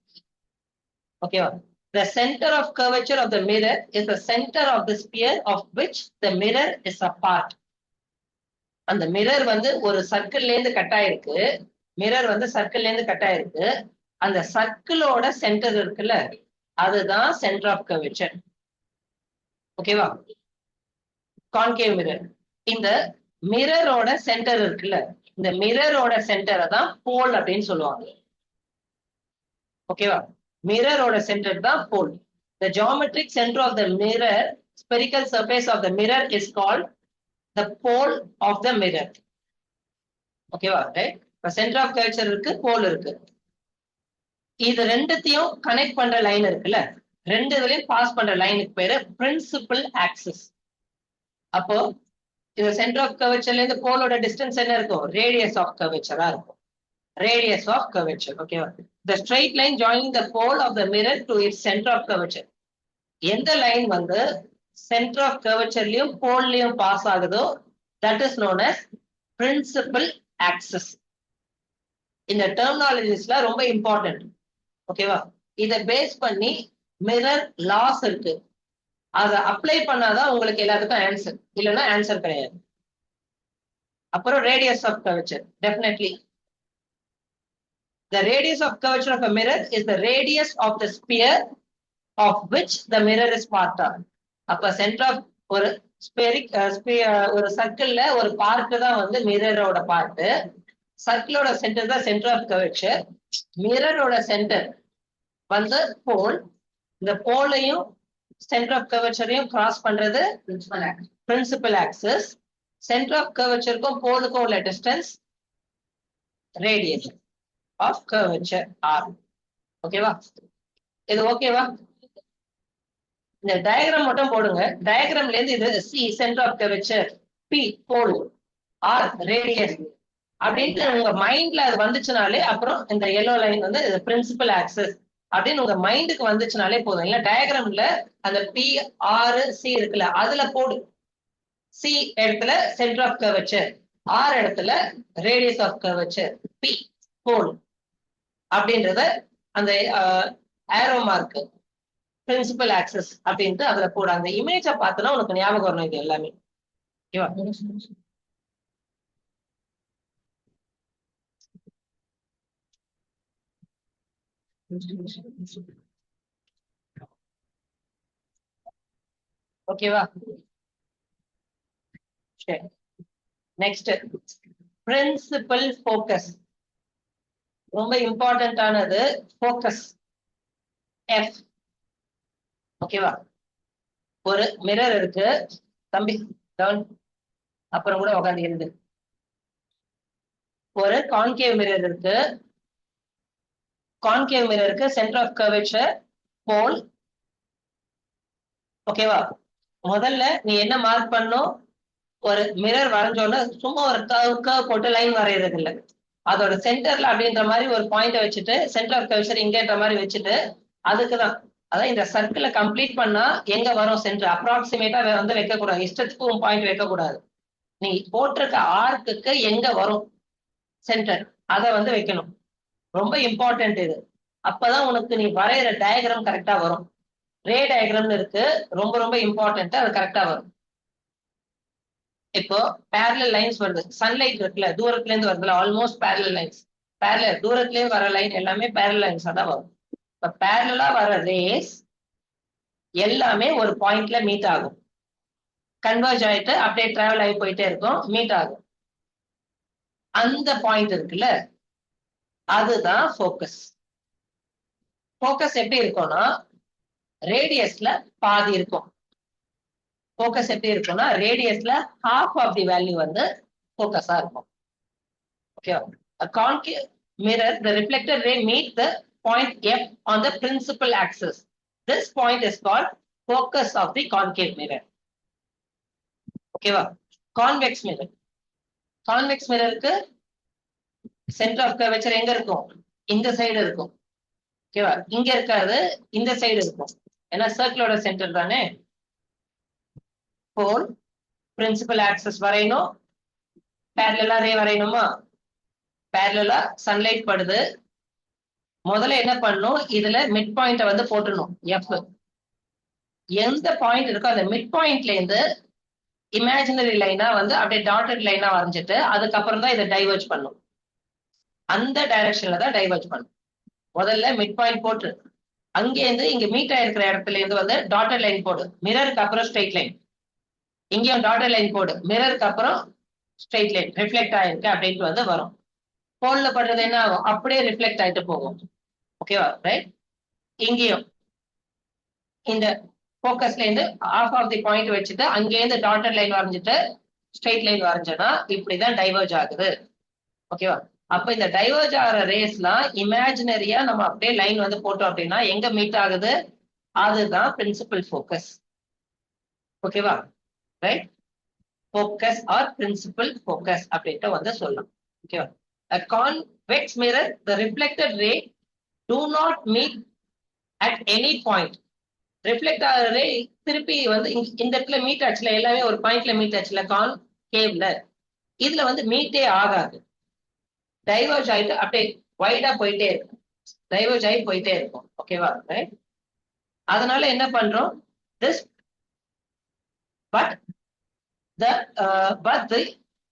ஓகேவா? The center of curvature of the mirror is the center of the sphere of which the mirror is a part. அந்த மிரர் வந்து ஒரு சர்க்கிள்ல இருந்து கட் ஆயிருக்கு, மிரர் வந்து சர்க்கிள்ல இருந்து கட் ஆயிருக்கு, அந்த சர்க்கிளோட சென்டர் இருக்குல்ல, அதுதான் சென்டர் ஆஃப் கர்வேச்சர். ஓகேவா? Concave mirror. இந்த மிரரோட சென்டர் இருக்குல்ல, இந்த மிரரோட சென்டரை தான் போல் அப்படின்னு சொல்லுவாங்க. ஓகேவா? மிரரோட சென்டர் தான் போல். The geometric center of the mirror, spherical surface of the mirror is called the pole of the mirror. ஓகேவா? ரைட். இப்ப சென்டர் ஆஃப் கர்வேச்சர் இருக்கு, போல் இருக்கு. இது ரெண்டுத்தையும் கனெக்ட் பண்ற லைன் இருக்குல்ல, ரெண்டு இதுலயும் பாஸ் பண்ற லைனுக்கு பேரு பிரின்சிபல் ஆக்சிஸ். அப்போ இது சென்டர் ஆஃப் கர்வேச்சர்ல இருந்து போலோட டிஸ்டன்ஸ் என்ன இருக்கும்? ரேடியஸ் ஆஃப் கர்வேச்சரா இருக்கும். Radius of curvature. Okay, the straight line joining the pole of the mirror to its center of curvature. எந்த லைன் வந்து center of curvatureலயும் போல்லயும் பாஸ் ஆகுதோ, that is known as principal axis. இந்த டெர்மினாலஜிஸ்ல ரொம்ப important. ஓகேவா? இத base பண்ணி mirror loss இருக்கு, அதை அப்ளை பண்ணாதான் உங்களுக்கு எல்லாத்துக்கும் ஆன்சர், இல்லைன்னா ஆன்சர் கிடையாது. அப்புறம் radius of curvature. Definitely the radius of curvature of a mirror is the radius of the sphere of which the mirror is part of. அப்ப சென்டர் ஆஃப் ஒரு ஸ்பெரிக் ஒரு சர்க்கிள்ல ஒரு பார்ட் தான் வந்து மிரரோட பார்ட், சர்க்கிளோட சென்டர் தான் சென்டர் ஆஃப் கர்வேச்சர். மிரரோட சென்டர் வந்து போல், இந்த போலையும் சென்டர் ஆஃப் கர்வேச்சரையும் கிராஸ் பண்றது பிரின்சிபல் ஆக்சிஸ். சென்டர் ஆஃப் கர்வேச்சருக்கும் போலுக்கும் உள்ள distance radius of curvature R. ஓகேவா? இது ஓகேவா? இந்த டயக்ராம் மட்டும் போடுங்க. டயக்ராம்ல இருந்து இது C centre of curvature, P pole, R radius அப்படின்ட்டு உங்க மைண்ட்ல அது வந்துச்சுனாலே, அப்புறம் இந்த yellow லைன் வந்து இது பிரின்சிபல் ஆக்சிஸ் அப்படின்னு உங்க மைண்டுக்கு வந்துச்சுனாலே போதும். இல்ல டயக்ராம்ல அந்த P R C இருக்குல்ல, அதுல போடு. C இடத்துல சென்டர் ஆஃப் கர்வேச்சர், R இடத்துல ரேடியஸ் ஆஃப் கர்வேச்சர், P போல் அப்படின்றத அந்த ஏரோ மார்க் பிரின்சிபல் ஆக்சிஸ் அப்படின்ட்டு அதுல போட. அந்த இமேஜை பார்த்தனா உனக்கு ஞாபகம் வரணும் இது எல்லாமே. ஓகேவா? ஓகேவா? சரி, நெக்ஸ்ட் பிரின்சிபல் ஃபோக்கஸ். ரொம்ப இம்பார்ட்டன்டானது ஃபோக்கஸ், F. ஓகேவா? ஒரு மிரர் இருக்கு தம்பி, அப்புறம் கூட உட்காந்து இருந்து. ஒரு கான்கேவ் மிரர் இருக்கு, கான்கேவ் மிரருக்கு சென்டர் ஆஃப் கர்வேச்சர் போல். ஓகேவா? முதல்ல நீ என்ன மார்க் பண்ணும்? ஒரு மிரர் வரைஞ்சோன்னா சும்மா ஒரு கர்வ் போட்டு லைன் வரைகிறது இல்லை, அதோட சென்டர்ல அப்படின்ற மாதிரி ஒரு பாயிண்ட வச்சுட்டு சென்டர் ஆஃப் கர்வேச்சர் இங்கேன்ற மாதிரி வச்சுட்டு, அதுக்குதான் அதான் இந்த சர்க்கிளை கம்ப்ளீட் பண்ணா எங்க வரும் சென்டர் அப்ராக்சிமேட்டா வந்து வைக்கக்கூடாது, இஷ்டத்துக்கும் பாயிண்ட் வைக்கக்கூடாது. நீ போட்டிருக்க ஆர்க்குக்கு எங்க வரும் சென்டர், அதை வந்து வைக்கணும். ரொம்ப இம்பார்ட்டன்ட் இது. அப்பதான் உனக்கு நீ வரைகிற டயக்ராம் கரெக்டா வரும். ரே டயக்ராம்னு இருக்கு, ரொம்ப ரொம்ப இம்பார்ட்டன்ட், அது கரெக்டா வரும். இப்போ பேரலல் லைன்ஸ் வருது, சன்லைட் இருக்குல்ல தூரத்துல இருந்து வருதுல, ஆல்மோஸ்ட் பேரலல் லைன்ஸ், பேரலல் தூரத்துல இருந்து வர லைன் எல்லாமே பேரலல் லைன்ஸா தான் வரும். இப்ப பேரலா வர ரேஸ் எல்லாமே ஒரு பாயிண்ட்ல மீட் ஆகும், கன்வர்ஜ் ஆயிட்டு அப்படியே டிராவல் ஆகி போயிட்டே இருக்கும், மீட் ஆகும். அந்த பாயிண்ட் இருக்குல்ல, அதுதான் ஃபோக்கஸ். ஃபோக்கஸ் எப்படி இருக்கும்னா ரேடியஸ்ல பாதி இருக்கும். ஃபோக்கஸ் எப்படி இருக்கும்னா ரேடியஸ்ல half ஆஃப் தி வேல்யூ வந்து ஃபோக்கஸா இருக்கும். Okay, a concave mirror, the reflected ray meet the point F on the principal axis. This point is called focus of the concave mirror. ஓகேவா? Convex mirror, convex மிரருக்கு centre of curvature எங்க இருக்கும்? இந்த side இருக்கும். ஓகேவா? இங்க இருக்காது, இந்த சைடு இருக்கும். ஏன்னா சர்க்கிளோட சென்டர் தானே. போல் பிரின்சிபல் ஆக்சஸ் வரையணும், பேரலலா ரே வரையணுமா? பேரலலா சன்லைட் படுது, முதல்ல என்ன பண்ணும், இதுல மிட் பாயிண்ட வந்து போட்டுணும். எஃப் எந்த பாயிண்ட் இருக்கோ அந்த மிட் பாயிண்ட்ல இருந்து இமேஜினரி லைனா வந்து அப்படியே டாட்டட் லைனா வரைஞ்சிட்டு அதுக்கப்புறம் தான் இதை டைவர்ஜ் பண்ணும். அந்த டைரக்ஷன்ல தான் டைவர்ஜ் பண்ணும். முதல்ல மிட் பாயிண்ட் போட்டு அங்கேருந்து இங்க மீட் ஆயிருக்கிற இடத்துல இருந்து வந்து டாட்டட் லைன் போடு, மிரருக்கு அப்புறம் ஸ்ட்ரெயிட் லைன், இங்கேயும் டாட்டட் லைன் போடு, மிரருக்கு அப்புறம் ஸ்ட்ரெயிட் லைன், ரிஃப்ளெக்ட் ஆயிருக்கு அப்படின்ட்டு வந்து வரும். போல்ல படுறது என்ன ஆகும், அப்படியே ரிஃப்ளெக்ட் ஆயிட்டு போகும். ஓகேவா? ரைட். இங்கேயும் இந்த ஃபோக்கஸ்ல இருந்து half ஆஃப் தி பாயிண்ட் வச்சுட்டு அங்கேருந்து டாட்டட் லைன் வரைஞ்சிட்டு ஸ்ட்ரெயிட் லைன் வரைஞ்சோன்னா இப்படிதான் டைவர்ஜ் ஆகுது. ஓகேவா? அப்ப இந்த டைவர்ஜ் ஆகிற ரேஸ்லாம் இமேஜினரியா நம்ம அப்படியே லைன் வந்து போட்டோம் அப்படின்னா எங்க மீட் ஆகுது, அதுதான் பிரின்சிபல் ஃபோக்கஸ். ஓகேவா? Right. Focus or principal focus அப்படின்ட்டு வந்து சொல்லலாம். ஓகேவா? A convex mirror, the reflected ray do not meet at any point. Reflect ஆகிற ரே திருப்பி வந்து இந்த இடத்துல மீட் ஆச்சுல, எல்லாமே ஒரு பாயிண்ட்ல மீட் ஆச்சுல கான்கேவ்ல, இதுல வந்து மீட்டே ஆகாது, டைவர்ஜ் ஆயிட்டு அப்படியே வைடா போயிட்டே இருக்கும், டைவர்ஜ் ஆகி போயிட்டே இருக்கும். ஓகேவா? ரைட். அதனால என்ன பண்றோம், this but they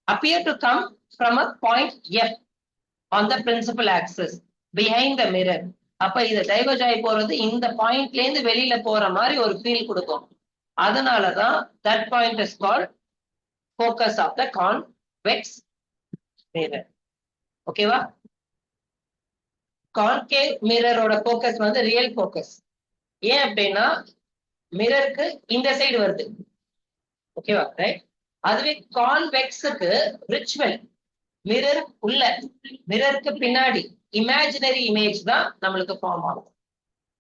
appear to come from a point F on the principal axis behind the mirror. அப்ப இது டைவர்ஜ் ஆகி போறது இந்த பாயிண்ட்ல இருந்து வெளியில போற மாதிரி ஒரு ஃபீல் கொடுக்கும். அதனாலதான் that point is called focus of the convex mirror. ஓகேவா? கான்கேவ் மிரரோட ஃபோக்கஸ் வந்து ரியல் ஃபோக்கஸ். ஏன் அப்படின்னா மிரருக்கு இந்த சைடு வருது. ஓகேவா? ரைட். அதுவே கான்வெக்ஸுக்கு ரிச்சுவல், மிரர் உள்ள, மிரருக்கு பின்னாடி இமேஜினரி இமேஜ் தான் நம்மளுக்கு ஃபார்ம் ஆகும்.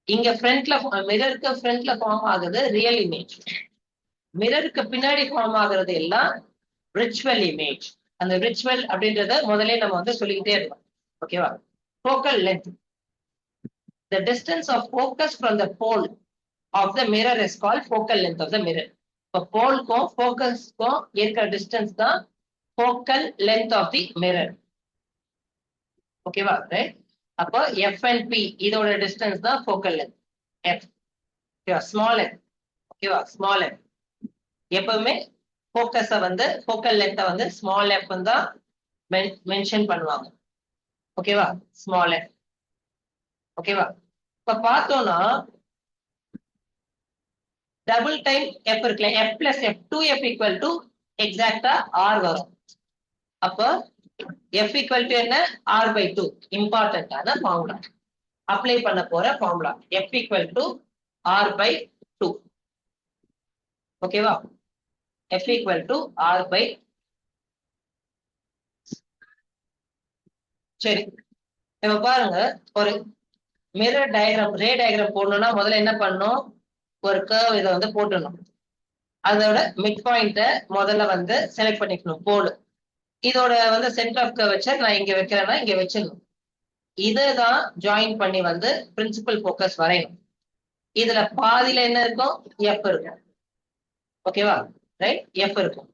இங்க ஃப்ரண்ட்ல, மிரருக்கு ஃப்ரண்ட்ல ஃபார்ம் ஆகுது ரியல் இமேஜ், மிரருக்கு பின்னாடி ஃபார்ம் ஆகுறது எல்லாம் ரிச்சுவல் இமேஜ். அந்த ரிச்சுவல் அப்படின்றத முதல்ல நம்ம வந்து சொல்லிக்கிட்டே இருக்கோம். ஓகேவா? Focal length, the distance of focus from the pole of the mirror is called focal length of the mirror. இப்போ போல்க்கும் ஃபோக்கஸ்க்கும் இருக்கிற டிஸ்டன்ஸ் தான் focal length of the mirror. ஓகேவா? ரைட். அப்போ எஃப் அண்ட் பி இதோட டிஸ்டன்ஸ் தான் ஃபோக்கல் லென்த் எஃப். ஓகேவா? Small F. ஓகேவா? Small F எப்பவுமே ஃபோக்கஸ வந்து ஃபோக்கல் லென்த்தை வந்து ஸ்மால் எஃப் தான் மென்ஷன் பண்ணுவாங்க. ஓகேவா? Small F. ஓகேவா? இப்ப பார்த்தோம்னா டபுள் டைம் எஃப் இருக்குல்ல, F plus F, 2f equal to எக்ஸாக்டா ஆர் வரும். அப்போ f ஈக்குவல் டு என்ன, ஆர் பை 2, இம்பார்ட்டன்டான ஃபார்முலா, அப்ளை பண்ண போற formula f equal to R by 2. ஓகேவா? f equal to R by. சரி, இப்ப பாருங்க, ஒரு மிரர் டயக்ராம், ரே டயக்ராம் போடணும்னா முதல்ல என்ன பண்ணணும், ஒரு கர்வ் இதை வந்து போட்டுடணும். அதோட மிட் பாயிண்ட முதல்ல வந்து செலக்ட் பண்ணிக்கணும், போல். இதோட வந்து சென்டர் ஆஃப் கர்வேச்சர் நான் இங்க வைக்கிறேன்னா இங்க வச்சிடணும். இதைதான் ஜாயின் பண்ணி வந்து பிரின்சிபல் ஃபோக்கஸ் வரையணும். இதுல பாதியில என்ன இருக்கும், எஃப் இருக்கும். ஓகேவா? ரைட். எஃப் இருக்கும்.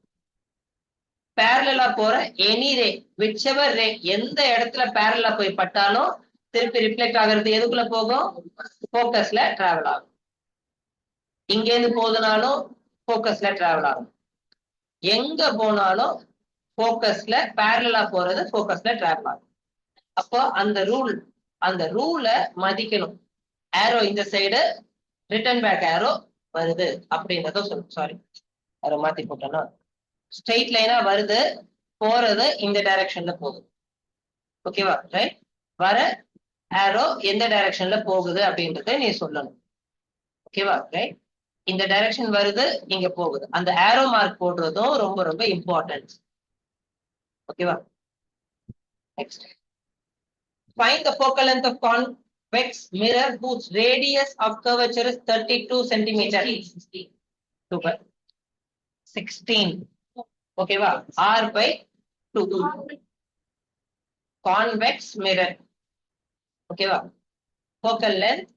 பேரலா போற எனி ரே, விச்செவர் ரே, எந்த இடத்துல பேரலா போய் பட்டாலும் திருப்பி ரிஃப்ளெக்ட் ஆகிறது எதுக்குள்ள போகும், ஃபோக்கஸ்ல டிராவல் ஆகும். இங்க இருந்து போகுதுனாலும் போக்கஸ்ல டிராவல் ஆகும். எங்க போனாலும் போக்கஸ்ல பேரலா போறது போக்கஸ்ல டிராவல் ஆகும். அப்போ அந்த ரூலை மதிக்கணும். ஏரோ இந்த சைடு ரிட்டர்ன் பேக் ஏரோ வருது அப்படின்றத சொல்லும். சாரி, அதை மாத்தி போட்டோம்னா ஸ்ட்ரெயிட் லைனா வருது, போறது இந்த டைரக்ஷன்ல போகுது. ஓகேவா? ரைட். வர ஏரோ எந்த டைரக்ஷன்ல போகுது அப்படின்றத நீ சொல்லணும். ஓகேவா? ரைட். இந்த டைரக்ஷன் வருது, இங்க போகுது. அந்த ஏரோ மார்க் போடுறதும் ரொம்ப ரொம்ப இம்பார்ட்டன்ட். ஓகேவா? Next, find the focal length of convex mirror whose radius of curvature is 32 centimeter. Super. 16. ஓகேவா? R by 2. Convex mirror. ஓகேவா? Focal length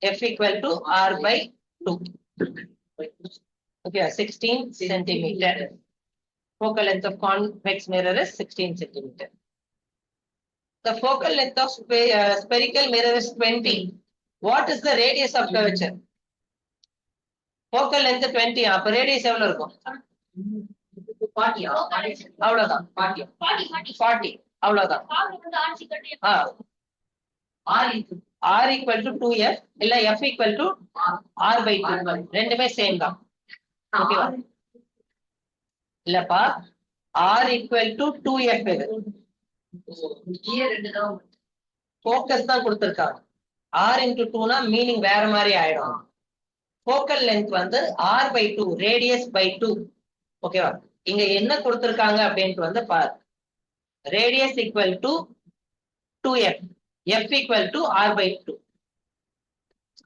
F equal to R by 2. Okay, 16 centimeter. Focal length of convex mirror is 16 centimeter. The focal length of spherical mirror is 20. What is the radius of curvature? Focal length 20. அப்ப radius எவ்வளவு இருக்கும்? 40. அவ்வளவுதான். 40. அவ்வளவுதான். R equal to 2F இல்ல F equal to R by 2. ரெண்டுமே same தான். ஓகேவா? இல்லப்பா, R equal to 2F இது. போக்கஸ் தான் கொடுத்திருக்காங்க. R into 2 னா மீனிங் வேற மாதிரி ஆயிடும். போக்கல் லென்த் வந்து R by 2, ரேடியஸ் by 2. ஓகேவா? இங்க என்ன கொடுத்திருக்காங்க அப்படின்ட்டு வந்து பாரு. Radius equal to 2F, F equal to R by 2.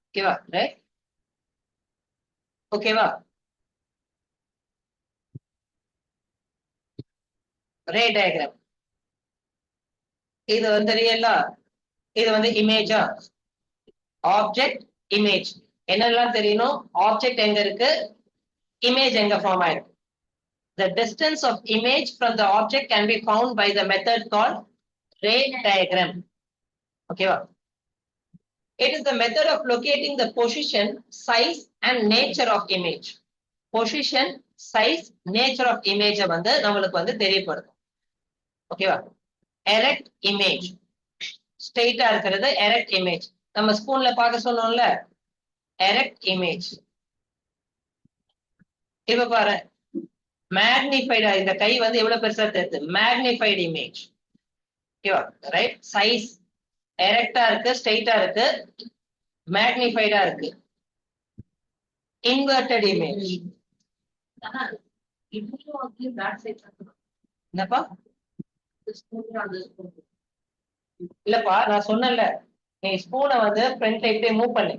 ஓகேவா? ரைட். ஓகேவா? ரே டயக்ராம் இது வந்து ரியலா, இது வந்து இமேஜா? ஆப்ஜெக்ட், இமேஜ் என்னெல்லாம் தெரியணும்? ஆப்ஜெக்ட் எங்க இருக்கு, இமேஜ் எங்க ஃபார்ம் ஆயிருக்கு. The distance of image from the object can be found by the method called ray diagram. Okay. It is the method of locating the position, size and nature of image. Position, size, nature of image வந்து நம்மளுக்கு வந்து தெரியப்படுது. ஓகேவா? erect image, ஸ்ட்ரெயிட்டா இருக்கிறது erect image. நம்ம ஸ்கூல்ல பார்க்க சொன்னோம்ல, erect image. இப்ப பாரு, மேக்னிஃபைடா, இந்த கை வந்து எவ்வளவு பெருசா தெரியுது, மேக்னிஃபைடு இமேஜ். ஓகேவா? ரைட். சைஸ் எரெக்டா இருக்கு, ஸ்ட்ரெயிட்டா இருக்கு, மேக்னிஃபைடா இருக்கு. Inverted image. என்னப்பா? இல்லப்பா, நான் சொன்னேன்ல, நீ ஸ்பூனை வந்து ஃப்ரண்ட்ல இப்படியே மூவ் பண்ணு.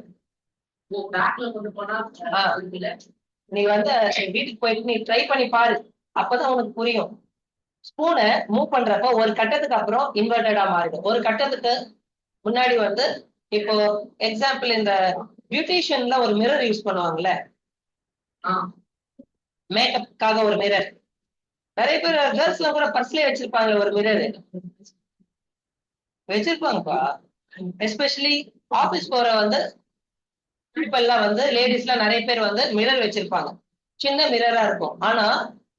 நீ வந்து வீட்டுக்கு போயிட்டு நீ ட்ரை பண்ணி பாரு, அப்பதான் உனக்கு புரியும். ஸ்பூனை மூவ் பண்றப்ப ஒரு கட்டத்துக்கு அப்புறம் இன்வெர்டடா மாறுது, ஒரு கட்டத்துக்கு முன்னாடி வந்து. இப்போ எக்ஸாம்பிள், இந்த பியூட்டிஷியன்ல ஒரு மிரர் யூஸ் பண்ணுவாங்கல்ல, மேக்கப்காக ஒரு மிரர். நிறைய பேர் கேர்ள்ஸ்ல கூட பர்ஸ்லயே வச்சிருப்பாங்க ஒரு மிரர், வச்சிருப்பாங்கப்பா. எஸ்பெஷலி ஆபீஸ் போற வந்து பீப்பிள் எல்லாம் வந்து, லேடிஸ் எல்லாம் நிறைய பேர் வந்து மிரர் வச்சிருப்பாங்க. சின்ன மிரரா இருக்கும், ஆனா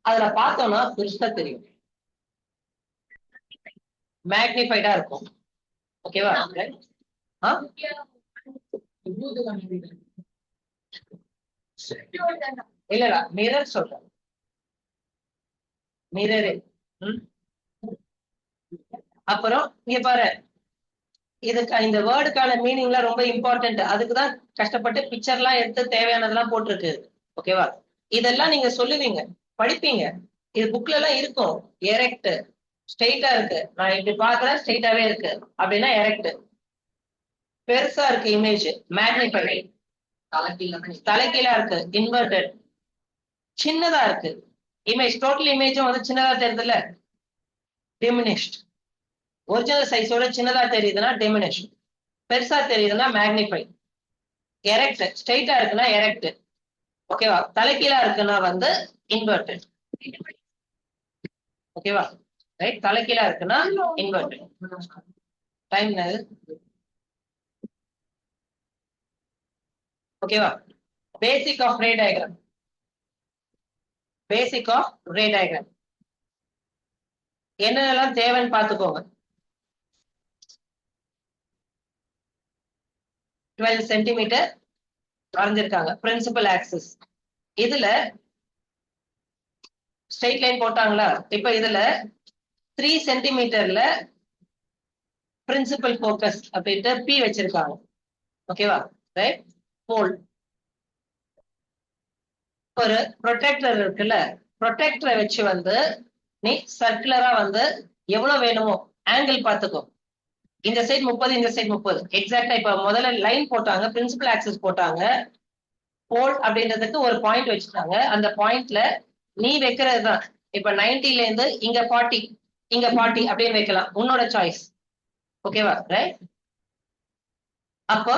அதுல பார்த்தோம்னா பெருசா தெரியும், மேக்னிஃபைடா இருக்கும். ஓகேவா? இல்லடா, மிரர் சொல்றேன், மிரரு. அப்புறம் இங்க பாரு, இதுக்கு இந்த வேர்டுக்கான மீனிங்லாம் ரொம்ப இம்பார்ட்டன்ட். அதுக்குதான் கஷ்டப்பட்டு பிக்சர்லாம் எடுத்து தேவையானதெல்லாம் போட்டிருக்கு. ஓகேவா? இதெல்லாம் நீங்க சொல்லுவீங்க, படிப்பீங்க, இது புக்ல எல்லாம் இருக்கும். எரெக்ட், ஸ்ட்ரெயிட்டா இருக்கு, நான் இப்படி பாக்குறேன் ஸ்ட்ரெயிட்டாவே இருக்கு அப்படின்னா எரெக்ட். பெருசா இருக்கு இமேஜ், மேக்னிஃபைட். தலைகீழா இருக்கு, இன்வெர்டட். சின்னதா இருக்கு இமேஜ், டோட்டல் இமேஜும் வந்து சின்னதா தெரியுதுல்ல, டிமினிஷ்ட். ஒரிஜினல் சைஸோட சின்னதா தெரியுதுன்னா டிமினிஷ், பெருசா தெரியுதுன்னா மேக்னிஃபை. எரெக்ட், ஸ்ட்ரெயிட்டா இருக்குன்னா எரெக்ட். ஓகேவா? தலைகீழா இருக்குன்னா வந்து இன்வெர்டட். ஓகேவா? ரைட். தலைகீழா இருக்குன்னா இன்வெர்டட். டைம் ஓகேவா? Basic of ray diagram. Basic of ray diagram என்னென்னலாம் தேவைன்னு பார்த்துக்கோங்க. 12 சென்டிமீட்டர் வரைஞ்சிருக்காங்க பிரின்சிபல் ஆக்சிஸ். இதுல ஸ்ட்ரெயிட் லைன் போட்டாங்களா? இப்ப இதுல 3 சென்டிமீட்டர்ல பிரின்சிபல் போக்கஸ் அப்படின்ட்டு பி வச்சிருக்காங்க. ஓகேவா? ரைட். போல் ஒரு ப்ரொடெக்டர் இருக்குல்ல, ப்ரொடெக்டரை வச்சு வந்து நீ சர்க்குலரா வந்து எவ்வளவு வேணுமோ ஆங்கிள் பார்த்துக்கோ. இந்த சைடு 30, இந்த சைடு 30. எக்ஸாக்டா இப்ப முதல்ல லைன் போட்டாங்க, பிரின்சிபல் ஆக்சிஸ் போட்டாங்க. போல் அப்படின்றதுக்கு ஒரு பாயிண்ட் வச்சுட்டாங்க. அந்த பாயிண்ட்ல நீ வைக்கிறது தான். இப்ப 90ல இருந்து இங்க 40, இங்க 40 அப்படின்னு வைக்கலாம், உன்னோட சாய்ஸ். ஓகேவா? ரைட். அப்போ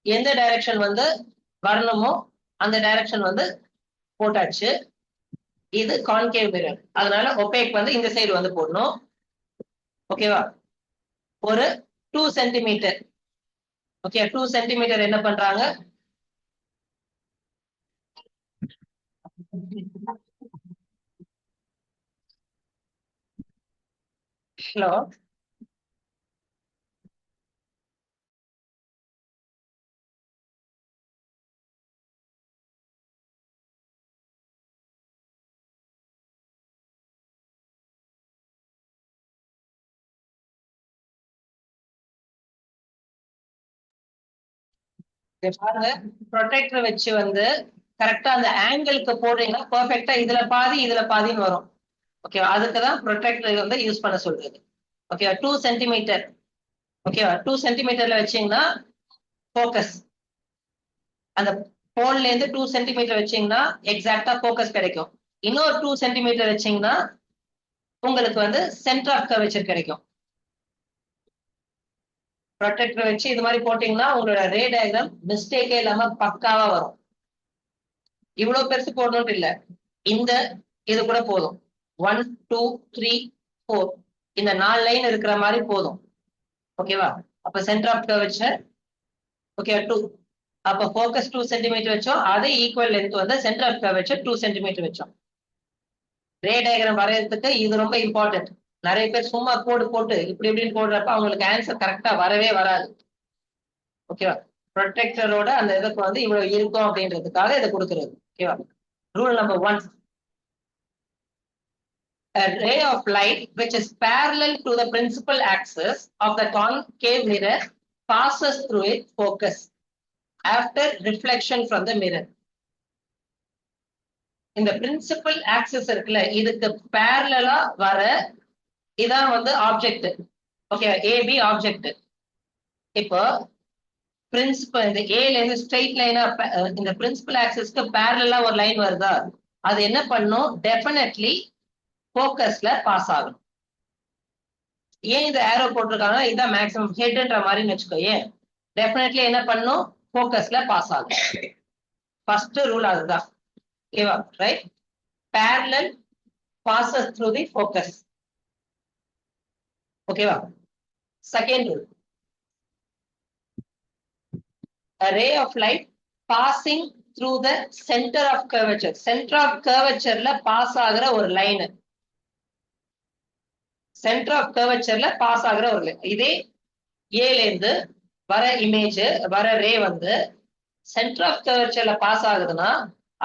எந்த டைரக்ஷன் வந்து வரணுமோ அந்த டைரக்ஷன் வந்து போட்டாச்சு. இது கான்கேவ் மிரர், அதனால ஒபேக் வந்து இந்த சைடு வந்து போடணும். ஓகேவா? ஒரு 2 சென்டிமீட்டர். ஓகே, 2 சென்டிமீட்டர் என்ன பண்றாங்க? ஹலோ, பாருங்க, ப்ரொடெக்டர் வச்சு வந்து கரெக்டா அந்த ஆங்கிளுக்கு போடுறீங்கன்னா பெர்ஃபெக்ட்டா இதுல பாதி இதுல பாதின்னு வரும். ஓகேவா? அதுக்குதான் ப்ரொடெக்டர் வந்து யூஸ் பண்ண சொல்றது. ஓகேவா? 2 சென்டிமீட்டர். ஓகேவா? 2 சென்டிமீட்டர்ல வச்சீங்கன்னா போக்கஸ், அந்த போன்ல இருந்து 2 சென்டிமீட்டர் வச்சீங்கன்னா எக்ஸாக்டா போக்கஸ் கிடைக்கும். இன்னொரு 2 சென்டிமீட்டர் வச்சீங்கன்னா உங்களுக்கு வந்து சென்டர் ஆஃப் கர்வேச்சர் கிடைக்கும். ப்ரொடெக்டர் வச்சு இது மாதிரி போட்டீங்கன்னா உங்களோட ரே டயக்ராம் மிஸ்டேக்கே இல்லாம பக்காவா வரும். இவ்வளவு பெருசு போடணும்னு இல்ல, இந்த இது கூட போதும். 1 2 3 4 இந்த 4 லைன் இருக்கிற மாதிரி போதும். ஓகேவா? அப்ப சென்டர் ஆஃப் கர்வேச்சர் ஓகே 2. அப்ப ஃபோக்கஸ் 2 சென்டிமீட்டர் வச்சோம், அதே ஈக்குவல் லென்த் வந்து சென்டர் ஆஃப் கர்வேச்சர் 2 சென்டிமீட்டர் வச்சோம். ரே டயக்ராம் வரையறதுக்கு இது ரொம்ப இம்பார்ட்டன்ட். நிறைய பேர் சும்மா கோடு போட்டு இப்படி இப்படின்னு போடுறப்ப அவங்களுக்கு ஆன்சர் கரெக்டா வரவே வராது. ஓகேவா? ப்ரொடெக்டரோட அந்த இதுக்கு வந்து இவ்வளவு இருக்கும் அப்படின்றதுக்காக இதை கொடுக்குறது. ஓகேவா? Rule number 1. A ray of light which is parallel to the principal axis of the concave mirror passes through its focus after reflection from the mirror. இந்த பிரின்சிபல் ஆக்சிஸ் இருக்குல்ல, இதுக்கு பேரலா வர இதான் வந்து ஆப்ஜெக்ட். Okay, AB object. இப்போ principal இந்த ஏல இருந்து ஸ்ட்ரெயிட் லைனா இந்த பிரின்சிபல் ஆக்சிஸ்க்கு பேரலா ஒரு லைன் வருதா, அது என்ன பண்ணும்? டெஃபினெட்லி போக்கஸ்ல பாஸ் ஆகும். ஏன் இந்த ஏரோ போட்டிருக்காங்க? இதான் மேக்ஸிமம் ஹெட்ன்ற மாதிரின்னு வச்சுக்கோ. ஏன் டெஃபினெட்லி என்ன பண்ணும்? போக்கஸ்ல பாஸ் ஆகும். ஃபர்ஸ்ட் ரூல் அதுதான். ஓகேவா? Right. parallel passes through the focus. ஓகேவா? Second rule, a ray of light passing through the center of curvature. center of curvatureல பாஸ் ஆகுற ஒரு லைன், சென்டர் ஆஃப் கர்வச்சர்ல பாஸ் ஆகுற ஒரு லைன். இதே ஏல இருந்து வர இமேஜ் வர ரே வந்து சென்டர் ஆஃப் கர்வச்சர்ல பாஸ் ஆகுதுன்னா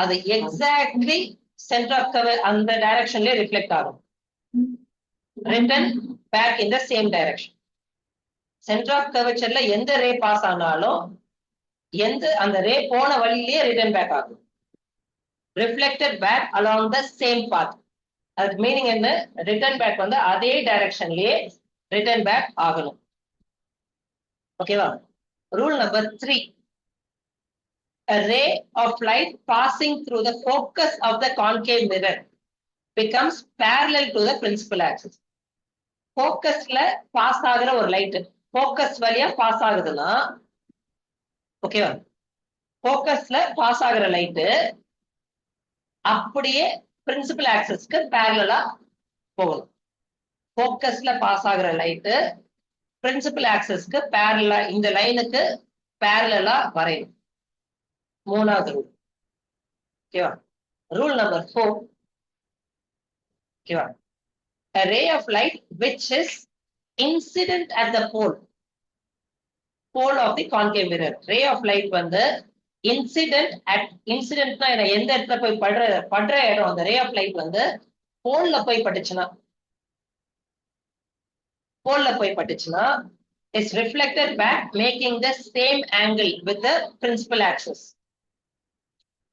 அது எக்ஸாக்ட்லி சென்டர் ஆஃப் கர்வ் அந்த டைரக்ஷன்லயே ரிஃப்ளெக்ட் ஆகும். Return back in the same direction. Centre of கர்வச்சர்ல எந்த ரே பாஸ் ஆனாலும் எந்த அந்த ரே போன வழியிலேயே ரிட்டர்ன் பேக் ஆகும். Reflected back along the same path. அதுக்கு மீனிங் என்ன? ரிட்டர்ன் பேக் வந்து அதே டைரக்ஷன்லயே ரிட்டர்ன் பேக் ஆகணும். ஓகேவா? Rule number 3. A ray of light passing through the focus of the concave mirror becomes parallel to the principal axis. ஃபோக்கஸ்ல pass ஆகுற ஒரு light focus வழியா பாஸ் ஆகுதுன்னா, ஓகேவா, ஃபோக்கஸ்ல பாஸ் ஆகுற லைட்டு அப்படியே பிரின்சிபல் ஆக்சிஸ்க்கு பேரலா போகணும். ஃபோக்கஸ்ல பாஸ் ஆகுற லைட்டு பிரின்சிபல் ஆக்சிஸ்க்கு பேரலா, இந்த லைனுக்கு பேரலா வரையணும். மூணாவது ரூல். ஓகேவா? ரூல் நம்பர் 4, ஓகேவா? A ray of light which is incident at the pole of the concave mirror. Ray of light வந்து incidentனா எந்த இடத்துல போய் படுற இடம், அந்த ray of light வந்து போல்ல போய் பட்டுச்சுன்னா is reflected back making the same angle with the principal axis.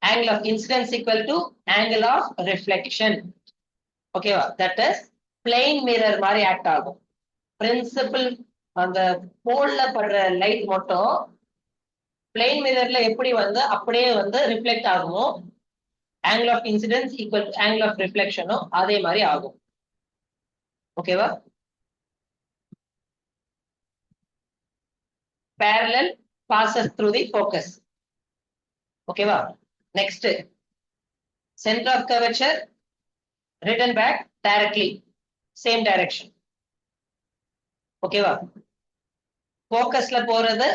Angle of incidence equal to angle of reflection. ஓகேவா? that is plane mirror மாதிரி ஆக்ட் ஆகும். பிரின்சிபல் அந்த போல்ல படுற லைட் மட்டும் பிளேன் மிரர்ல எப்படி வந்து அப்படியே வந்து ரிஃப்ளெக்ட் ஆகுமோ, angle of incidence equal to angle of ரிஃப்ளெக்ஷனும் அதே மாதிரி ஆகும். ஓகேவா? parallel passes through the focus. ஓகேவா? next, center of curvature written back directly, same direction. ஓகேவா? ஃபோக்கஸ்ல போறது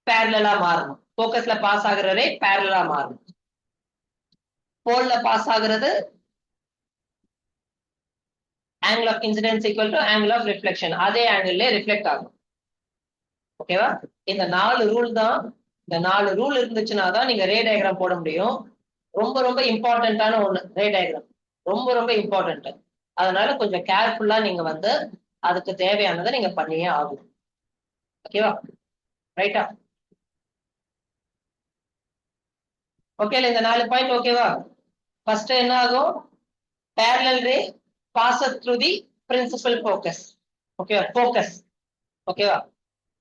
பேரலலா மாறணும். ஃபோக்கஸ்ல பாஸ் ஆகுற ரே பேரலலா மாறணும். போல்ல பாஸ் ஆகுறது angle of incidence equal to angle of reflection, அதே ஆங்கிள் ரிஃப்ளெக்ட் ஆகும். ஓகேவா? இந்த 4 ரூல் தான். இந்த 4 ரூல் இருந்துச்சுன்னா தான் நீங்க ரே டயக்ராம் போட முடியும். ரொம்ப ரொம்ப இம்பார்ட்டன்டான ஒண்ணு ரே டயக்ராம், ரொம்ப ரொம்ப இம்பார்ட்டன்ட். அதனால கொஞ்சம் கேர்ஃபுல்லா நீங்க வந்து அதுக்கு தேவையானதை நீங்க பண்ணியே ஆகும். ஓகேவா? ரைட்டா? ஓகேல, இந்த 4 பாயிண்ட் ஓகேவா? ஃபர்ஸ்ட் என்ன ஆகும்? parallel ray passes through the principal focus. ஓகேவா? focus. ஓகேவா?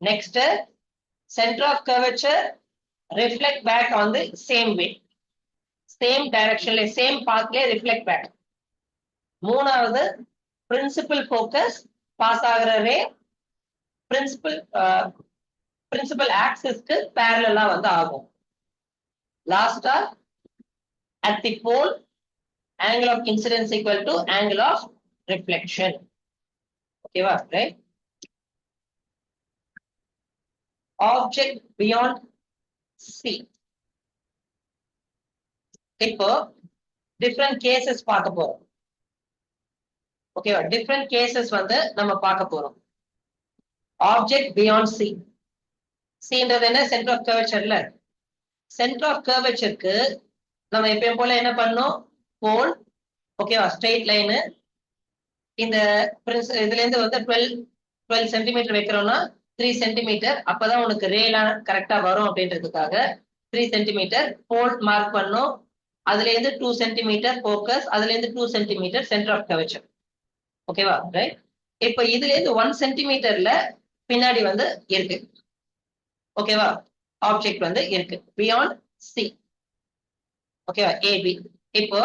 next, center of curvature reflect back on the same way, same direction, same path ல reflect back. மூணாவது, principal focus பாஸ் ஆகுற ரே principal axis க்கு parallel வந்து ஆகும். லாஸ்டா, at the pole angle of incidence equal to angle of reflection. ஓகேவா? Right. object beyond C. இப்போ different cases பார்க்க போறோம். ஓகேவா? different cases வந்து நம்ம பார்க்க போறோம். object beyond C. Cன்றது என்ன? center of curvature. center of curvatureக்கு நம்ம எப்பயும் போல என்ன பண்ணோம்? pole, ஓகேவா, ஸ்ட்ரெயிட் லைனு. இந்த இதுல இருந்து வந்து 12 சென்டிமீட்டர் வைக்கிறோம்னா 3 சென்டிமீட்டர், அப்பதான் உனக்கு ரேலாம் கரெக்டா வரும் அப்படின்றதுக்காக 3 சென்டிமீட்டர் போல் மார்க் பண்ணும். அதுல இருந்து 2 சென்டிமீட்டர் ஃபோக்கஸ், அதுல இருந்து 2 சென்டிமீட்டர் சென்டர் ஆஃப் கர்வேச்சர். ஓகேவா? ரைட். இப்ப இதுல இருந்து 1 சென்டிமீட்டர்ல பின்னாடி வந்து இருக்கு. ஓகேவா? ஆப்ஜெக்ட் வந்து இருக்கு பியாண்ட் சி. ஓகேவா? ஏபி. இப்போ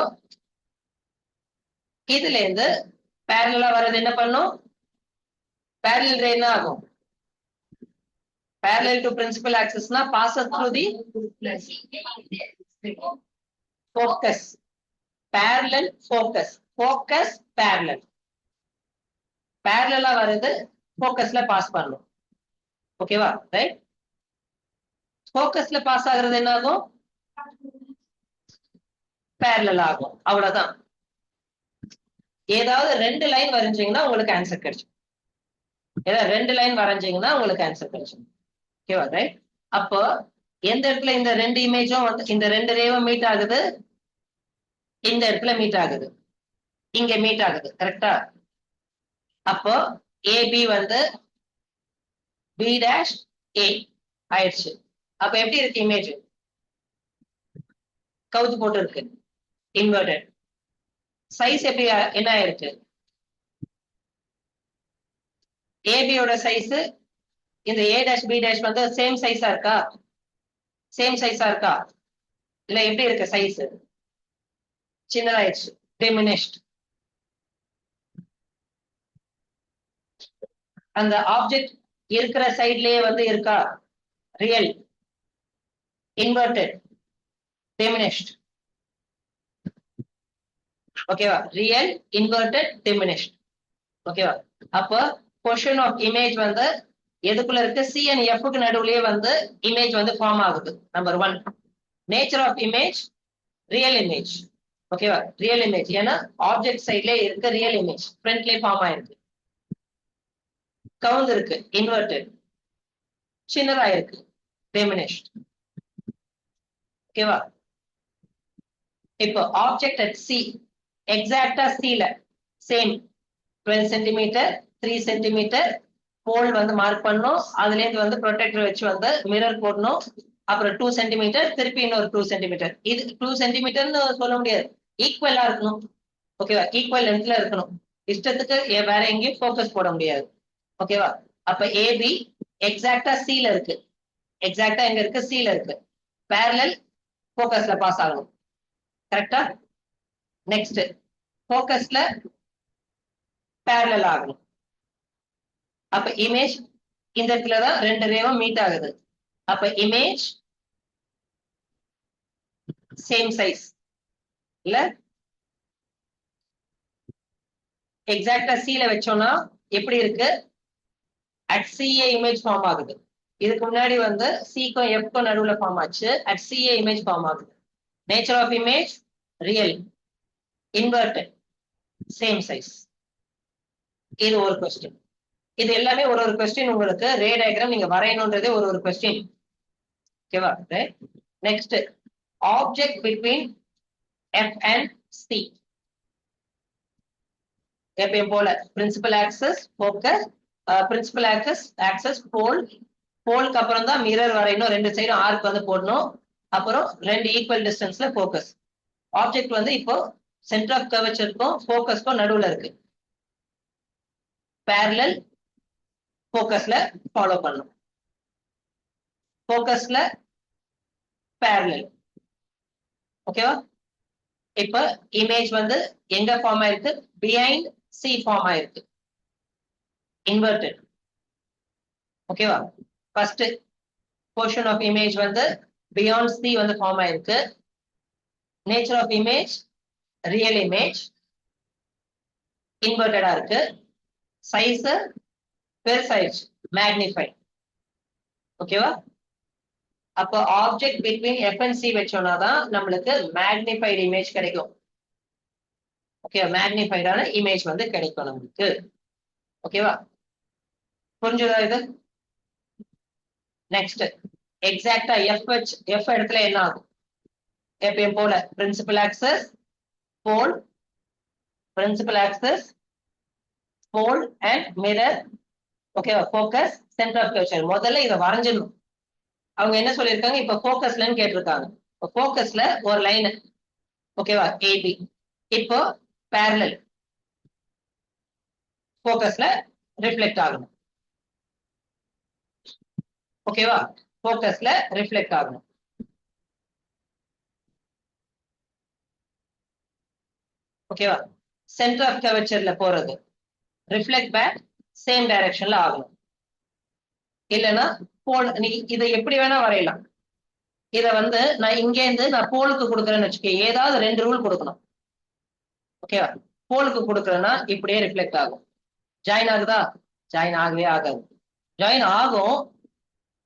இதுல இருந்து பேரலா வர்றது என்ன பண்ணும்? parallel ray என்ன ஆகும்? parallel to principal axis na passes through the focus. parallel focus, focus parallel. parallel வருது focusல பாஸ் பண்ணும். ஓகேவா? ரைட். focusல பாஸ் ஆகுறது என்ன ஆகும்? parallel ஆகும். அவ்வளவுதான். ஏதாவது 2 லைன் வரைஞ்சீங்கன்னா உங்களுக்கு ஆன்சர் கிடைக்கும். ஏதாவது 2 லைன் வரைஞ்சீங்கன்னா உங்களுக்கு ஆன்சர் கிடைக்கும். ஓகேவா? ரைட். அப்போ எந்த இடத்துல இந்த 2 இமேஜும் வந்து இந்த 2 ரேவும் மீட் ஆகுது? இந்த இடத்துல மீட் ஆகுது, இங்க மீட் ஆகுது. கரெக்டா? அப்போ ஏபி வந்து பி டேஷ் ஏ ஆயிடுச்சு. அப்ப எப்படி இருக்கு இமேஜ்? கவுத்து போட்டு இருக்கு, இன்வெர்டட். சைஸ் எப்படி என்ன ஆயிருக்கு? ஏபியோட சைஸ் இந்த ஏ டேஷ் பி டேஷ் வந்து சேம் சைஸா இருக்கா? சேம் சைஸா இருக்கா? இல்ல எப்படி இருக்கு சைஸ்? சின்னதாயிடுச்சு, டிமினிஷ்ட். அந்த ஆப்ஜெக்ட் இருக்கிற சைட்லயே வந்து இருக்கா? Real, inverted, diminished. ஓகேவா? Real, inverted, diminished. ஓகேவா? அப்போ பொசிஷன் ஆஃப் இமேஜ் வந்து எதுக்குள்ள இருக்கு? சி அண்ட் எஃப்க்கு நடுவுலயே வந்து இமேஜ் வந்து ஃபார்ம் ஆகுது. Number 1. Nature of image real image. ஓகேவா? ரியல் இமேஜ் ஏன்னா ஆப்ஜெக்ட் சைட்ல இருக்க ரியல் இமேஜ் ஃப்ரண்ட்லயே ஃபார்ம் ஆயிருக்கு. கவுந்து இருக்கு இன்வெர்டட், சின்னதா இருக்கு டிமினிஷ்ட். ஓகேவா? இப்போ ஆப்ஜெக்ட் அட் சி எக்ஸாக்டா சில சேம் 12 சென்டிமீட்டர் 3 சென்டிமீட்டர் போல் வந்து மார்க் பண்ணணும். அதுல இருந்து வந்து ப்ரொடெக்டர் வச்சு வந்து மிரர் போடணும். அப்புறம் 2 சென்டிமீட்டர் திருப்பி இன்னொரு 2 சென்டிமீட்டர். இது 2 சென்டிமீட்டர்னு சொல்ல முடியாது, ஈக்குவலா இருக்கணும். ஓகேவா? ஈக்குவல் லென்த்ல இருக்கணும். இஷ்டத்துக்கு வேற எங்கேயும் ஃபோக்கஸ் போட முடியாது. ஓகேவா? அப்ப ஏபி எக்ஸாக்டா சில இருக்கு. எக்ஸாக்டா எங்க இருக்கு? சில இருக்கு. பேரலல் ஃபோக்கஸ்ல பாஸ் ஆகணும். கரெக்டா? நெக்ஸ்ட் ஃபோக்கஸ்ல பேரலல் ஆகணும். அப்ப இமேஜ் இந்த இடத்துலதான் ரெண்டு ரேவும் மீட் ஆகுது. அப்ப இமேஜ் சேம் சைஸ் இல்ல, எக்ஸாக்டா சில வச்சோம்னா எப்படி இருக்கு? அட் சிஏ இமேஜ் ஃபார்ம் ஆகுது. இதுக்கு முன்னாடி வந்து சிக்கும் எஃப்க்கும் நடுவுல ஃபார்ம் ஆச்சு. அட் சிஏ இமேஜ் ஃபார்ம் ஆகுது. Nature of image real, inverted, same size. இது ஒரு கொஸ்டின். இது எல்லாமே ஒரு ஒரு கொஸ்டின். உங்களுக்கு ரே டயக்ராம் நீங்க வரையணும்ன்றதே ஒரு ஒரு கொஸ்டின். ஓகேவா? Next object between F and C. எப்பயும் போல principal axis focus, principal axis pole, போலுக்கு அப்புறம் தான் மிரர் வரையணும். ரெண்டு சைடும் ஆர்க் வந்து போடணும். அப்புறம் ரெண்டு ஈக்குவல் டிஸ்டன்ஸ்ல ஃபோக்கஸ். ஆப்ஜெக்ட் வந்து இப்போ சென்டர் ஆஃப் கர்வேச்சருக்கும் ஃபோக்கஸ்க்கும் நடுவுல இருக்கு. பேரலல் ஃபோக்கஸ்ல ஃபாலோ பண்ணும். ஃபோக்கஸ்ல பேரலல். ஓகேவா? இப்ப இமேஜ் வந்து எங்க ஃபார்ம் ஆயிருக்கு? பிஹைண்ட் சி ஃபார்ம் ஆயிருக்கு, இன்வெர்டட். ஓகேவா? ஃபர்ஸ்ட் போர்ஷன் ஆஃப் இமேஜ் வந்து பியாண்ட் சி வந்து ஃபார்ம் ஆயிருக்கு. Nature of image real image, இன்வெர்டடா இருக்கு. சைஸ் பெருசாயிடுச்சு, மேக்னிஃபை. ஓகேவா? அப்போ object between F and C வச்சோம்னா தான் நம்மளுக்கு மேக்னிஃபைடு இமேஜ் கிடைக்கும். ஓகே, மேக்னிஃபைடான இமேஜ் வந்து கிடைக்கும் நம்மளுக்கு. ஓகேவா? புரிஞ்சுதா இது? நெக்ஸ்ட் எக்ஸாக்டா எஃப் இடத்துல என்ன ஆகும்? எப்பயும் போல principal axis pole, principal axis pole and mirror. ஓகேவா? Focus, centre of curvature. முதல்ல இதை வரைஞ்சிடணும். அவங்க என்ன சொல்லியிருக்காங்க? இப்ப ஃபோக்கஸ்லன்னு கேட்டிருக்காங்க. ஃபோக்கஸ்ல ஒரு லைன். ஓகேவா? ஏபி. இப்போ பேரலல் ஃபோக்கஸ்ல ரிஃப்ளெக்ட் ஆகணும். ஓகேவா? ஃபோக்கஸ்ல ரிஃப்ளெக்ட் ஆகணும். ஓகேவா? சென்டர் ஆஃப் கர்வேச்சர்ல போறது ரிஃப்ளெக்ட் பேக் சேம் டைரக்ஷன்ல ஆகணும். இல்லைன்னா போல், நீ இதை எப்படி வேணா வரையலாம். இத வந்து நான் இங்க இருந்து நான் போலுக்கு கொடுக்குறேன்னு வச்சுக்க, ஏதாவது ரெண்டு ரூல் கொடுக்கணும். ஓகேவா? போலுக்கு கொடுக்குறேன்னா இப்படியே ரிஃப்ளெக்ட் ஆகும். ஜாயின் ஆகுதா? ஜாயின் ஆகவே ஆகாது. ஜாயின் ஆகும்,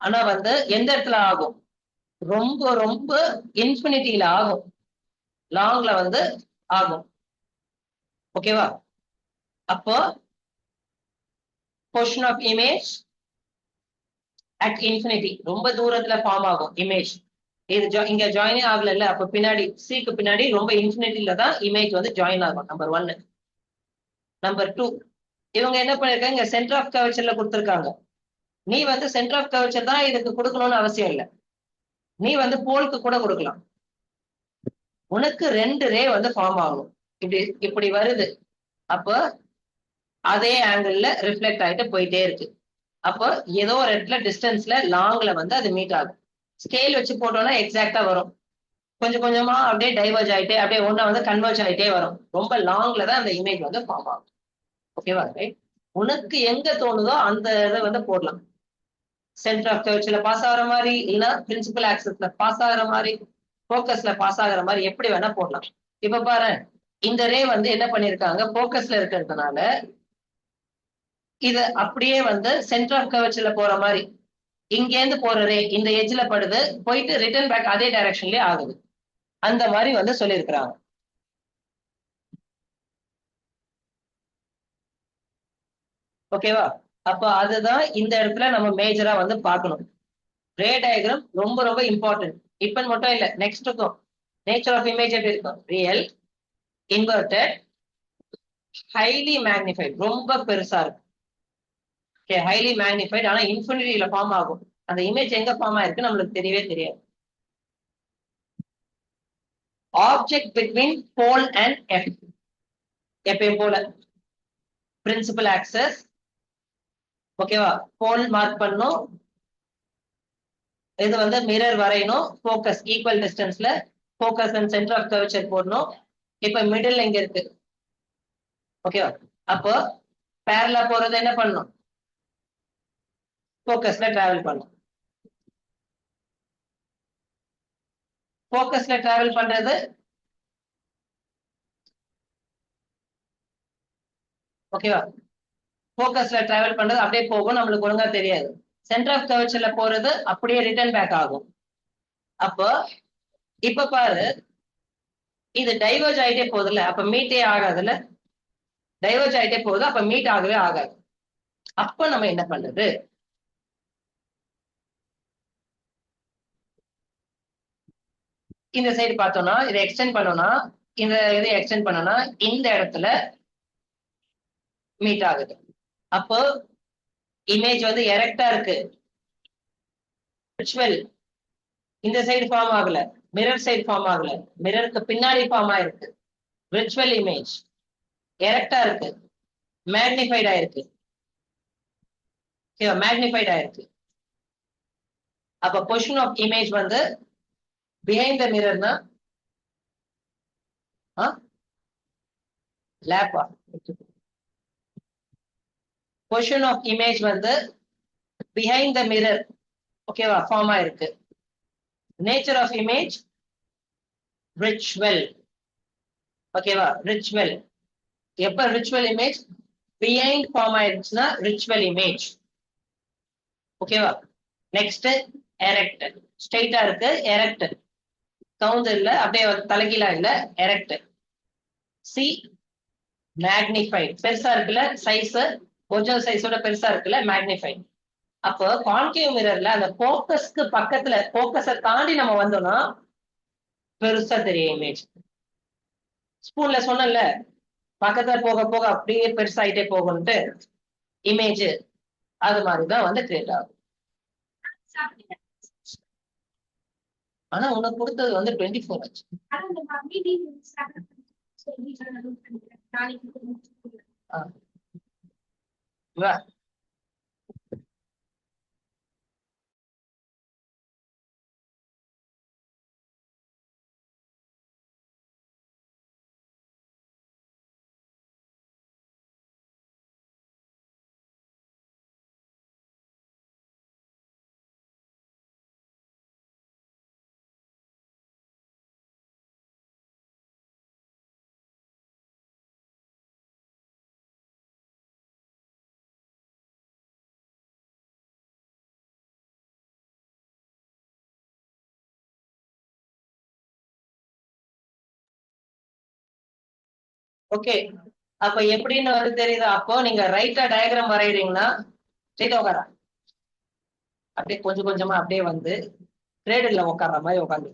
ஆனா வந்து எந்த இடத்துல ஆகும்? ரொம்ப ரொம்ப இன்ஃபினிட்டியில ஆகும், லாங்ல வந்து ஆகும். ஓகேவா? அப்போ portion of image at infinity, ரொம்ப தூரத்துல ஃபார்ம் ஆகும் இமேஜ். இது இங்க ஜாயினே ஆகல, அப்ப பின்னாடி சிக்கு பின்னாடி ரொம்ப இன்ஃபினிட்டில தான் இமேஜ் வந்து ஜாயின் ஆகும். நம்பர் 1. நம்பர் 2, இவங்க என்ன பண்ணிருக்காங்க? இங்க சென்டர் ஆஃப் கர்வேச்சர்ல கொடுத்திருக்காங்க. நீ வந்து சென்டர் ஆஃப் கர்வேச்சர் தான் இதுக்கு கொடுக்கணும்னு அவசியம் இல்லை. நீ வந்து போலுக்கு கூட கொடுக்கலாம். உனக்கு ரெண்டு ரே வந்து ஃபார்ம் ஆகும். இப்படி வருது. அப்போ அதே ஆங்கிள் ரிஃப்ளெக்ட் ஆயிட்டு போயிட்டே இருக்கு. அப்போ ஏதோ ஒரு இடத்துல டிஸ்டன்ஸ்ல லாங்ல வந்து அது மீட் ஆகும். ஸ்கேல் வச்சு போட்டோம்னா எக்ஸாக்டா வரும். கொஞ்சம் கொஞ்சமா அப்படியே டைவர்ஜ் ஆயிட்டே அப்படியே ஒண்ணா வந்து கன்வர்ஜ் ஆயிட்டே வரும். ரொம்ப லாங்ல தான் அந்த இமேஜ் வந்து ஃபார்ம் ஆகும். ஓகேவா? உனக்கு எங்க தோணுதோ அந்த இதை வந்து போடலாம். சென்டர் ஆஃப் கர்வேச்சர்ல பாஸ் ஆகிற மாதிரி, இல்லைன்னா பிரின்சிபல் ஆக்சஸ்ல பாஸ் ஆகிற மாதிரி, ஃபோக்கஸ்ல பாஸ் ஆகிற மாதிரி, எப்படி வேணா போடலாம். இப்ப பாரு, இந்த ரே வந்து என்ன பண்ணிருக்காங்க? ஃபோக்கஸ்ல இருக்கிறதுனால இது அப்படியே வந்து சென்டர் ஆஃப் கர்வேச்சர்ல போற மாதிரி இங்க இருந்து போற ரே இந்த எட்ஜ்ல படுது, போயிட்டு ரிட்டர்ன் பேக் அதே டைரக்ஷன்லயே ஆகுது. அந்த மாதிரி வந்து சொல்லியிருக்கிறாங்க. ஓகேவா? அப்ப அதுதான் இந்த இடத்துல நம்ம மேஜரா வந்து பார்க்கணும். ரே டயக்ராம் ரொம்ப ரொம்ப இம்பார்ட்டன்ட். இப்ப மட்டும் இல்ல, நெக்ஸ்ட்டுக்கும். நேச்சர் ஆஃப் இமேஜ் எப்படி இருக்கும்? ரியல், இன்வெர்டட், ஹைலி மேக்னிஃபைட், ரொம்ப பெருசா இருக்கும். ஓகே, ஹைலி மேக்னிஃபைட், ஆனா இன்ஃபினிட்டியில ஃபார்ம் ஆகும். அந்த இமேஜ் எங்க ஃபார்ம் ஆயிருக்கு நம்மளுக்கு தெரியவே தெரியாது. Object between pole and F, எப்பயும் போல பிரின்சிபல் ஆக்சஸ். ஓகேவா? போல் மார்க் பண்ணும், இது வந்து மிரர் வரையணும், ஃபோக்கஸ் ஈக்குவல் டிஸ்டன்ஸ்ல, focus and centre of curvature போடணும். இப்ப மிடில் எங்க இருக்கு? ஓகேவா? அப்போ பேரலா போறது என்ன பண்ணணும்? ஃபோக்கஸ்ல டிராவல் பண்ணும். ஃபோக்கஸ்ல டிராவல் பண்றது ஓகேவா? ஃபோக்கஸ்ல டிராவல் பண்றது அப்படியே போகும், நம்மளுக்கு ஒழுங்கா தெரியாது. சென்டர் ஆஃப் கர்வேச்சர்ல போறது அப்படியே ரிட்டர்ன் பேக் ஆகும். அப்போ இப்ப பாரு, இது டைவர்ஜ் ஆயிட்டே போகுதுல்ல, அப்ப மீட்டே ஆகாதுல்ல. டைவர்ஜ் ஆயிட்டே போகுது, அப்ப மீட் ஆகவே ஆகாது. அப்ப நம்ம என்ன பண்றது? இந்த சைடு பார்த்தோம்னா இதை எக்ஸ்டெண்ட் பண்ணோம்னா, இந்த இதை எக்ஸ்டெண்ட் பண்ணோம்னா இந்த இடத்துல மீட் ஆகுது. அப்போ இமேஜ் வந்து எரெக்டா இருக்கு. விர்ச்சுவல் இந்த சைடு ஃபார்ம் ஆகல, மிரர் சைடு ஃபார்ம் ஆகல, மிரருக்கு பின்னாடி ஃபார்ம் ஆயிருக்கு. விர்ச்சுவல் இமேஜ் எரெக்டா இருக்கு, மேக்னிஃபைட் ஆயிருக்கு. மேக்னிஃபைட் ஆயிருக்கு. அப்ப பொசிஷன் ஆஃப் இமேஜ் வந்து பிஹைண்ட் த மிரர்னா லேப்பா, பொசிஷன் ஆஃப் இமேஜ் வந்து பிஹைண்ட் த மிரர், ஓகேவா, ஃபார்ம் ஆயிருக்கு. நேச்சர் ஆஃப் இமேஜ் ரிச்சுவல், ஓகேவா, ரிச்சுவல். எப்ப ரிச்சுவல் இமேஜ் பிஹைண்ட் ஃபார்ம் ஆயிடுச்சுன்னா ரிச்சுவல் இமேஜ். ஓகேவா? நெக்ஸ்ட் எரெக்ட், ஸ்ட்ரைட்டா இருக்கு, எரெக்ட். கவுந்து இல்ல, அப்படியே தலைகீழா இல்ல, எரெக்ட். சி மேக்னிஃபைட், பெருசா இருக்குல்ல சைஸ், ஒரிஜினல் சைஸோட பெருசா இருக்குல்ல, மேக்னிஃபைட். அப்போ கான்கேவ் மிரர்ல அந்த போக்கஸ்க்கு பக்கத்துல, போக்கஸை தாண்டி நம்ம வந்தோம்னா பெருசா தெரியும் இமேஜ். ஸ்பூன்ல சொன்னல, பக்கத்துல போக போக அப்படியே பெருசாயிட்டே போகும்ட்டு இமேஜ், அது மாதிரிதான் வந்து கிரியேட் ஆகும். ஆனா உனக்கு கொடுத்தது வந்து 24 ஆச்சு. ஓகே, அப்ப எப்படின்னு வந்து தெரியுது. அப்போ நீங்க ரைட்டா டயக்ராம் வரைகிறீங்கன்னா ஸ்ட்ரெயிட்டா உட்கார, அப்படியே கொஞ்சம் கொஞ்சமா அப்படியே வந்து கிரேடில் உட்கார்ற மாதிரி உட்காந்து.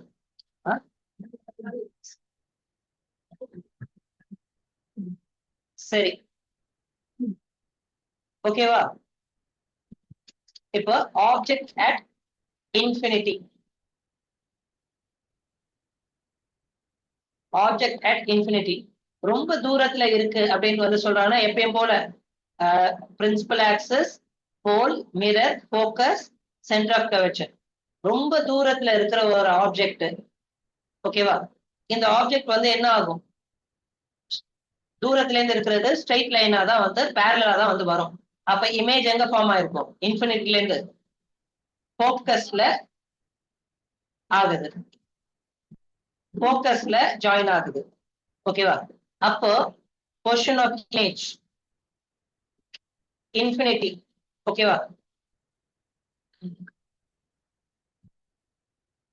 சரி, ஓகேவா? இப்போ object at infinity, object at infinity ரொம்ப தூரத்துல இருக்கு அப்படின்னு வந்து சொல்றாங்கன்னா எப்பயும் போல principal axis, pole, mirror, focus, centre of curvature. ரொம்ப தூரத்துல இருக்கிற ஒரு ஆப்ஜெக்ட், ஓகேவா? இந்த ஆப்ஜெக்ட் வந்து என்ன ஆகும்? தூரத்துல இருந்து இருக்கிறது ஸ்ட்ரைட் லைனா தான் வந்து பேரலா தான் வந்து வரும். அப்ப இமேஜ் எங்க ஃபார்ம் ஆயிருக்கும்? இன்ஃபினிட்டில இருந்து ஃபோக்கஸ்ல ஆகுது, ஃபோக்கஸ்ல ஜாயின் ஆகுது. ஓகேவா? அப்போ பொசிஷன் ஆஃப் இமேஜ் இன்ஃபினிட்டி, ஓகேவா?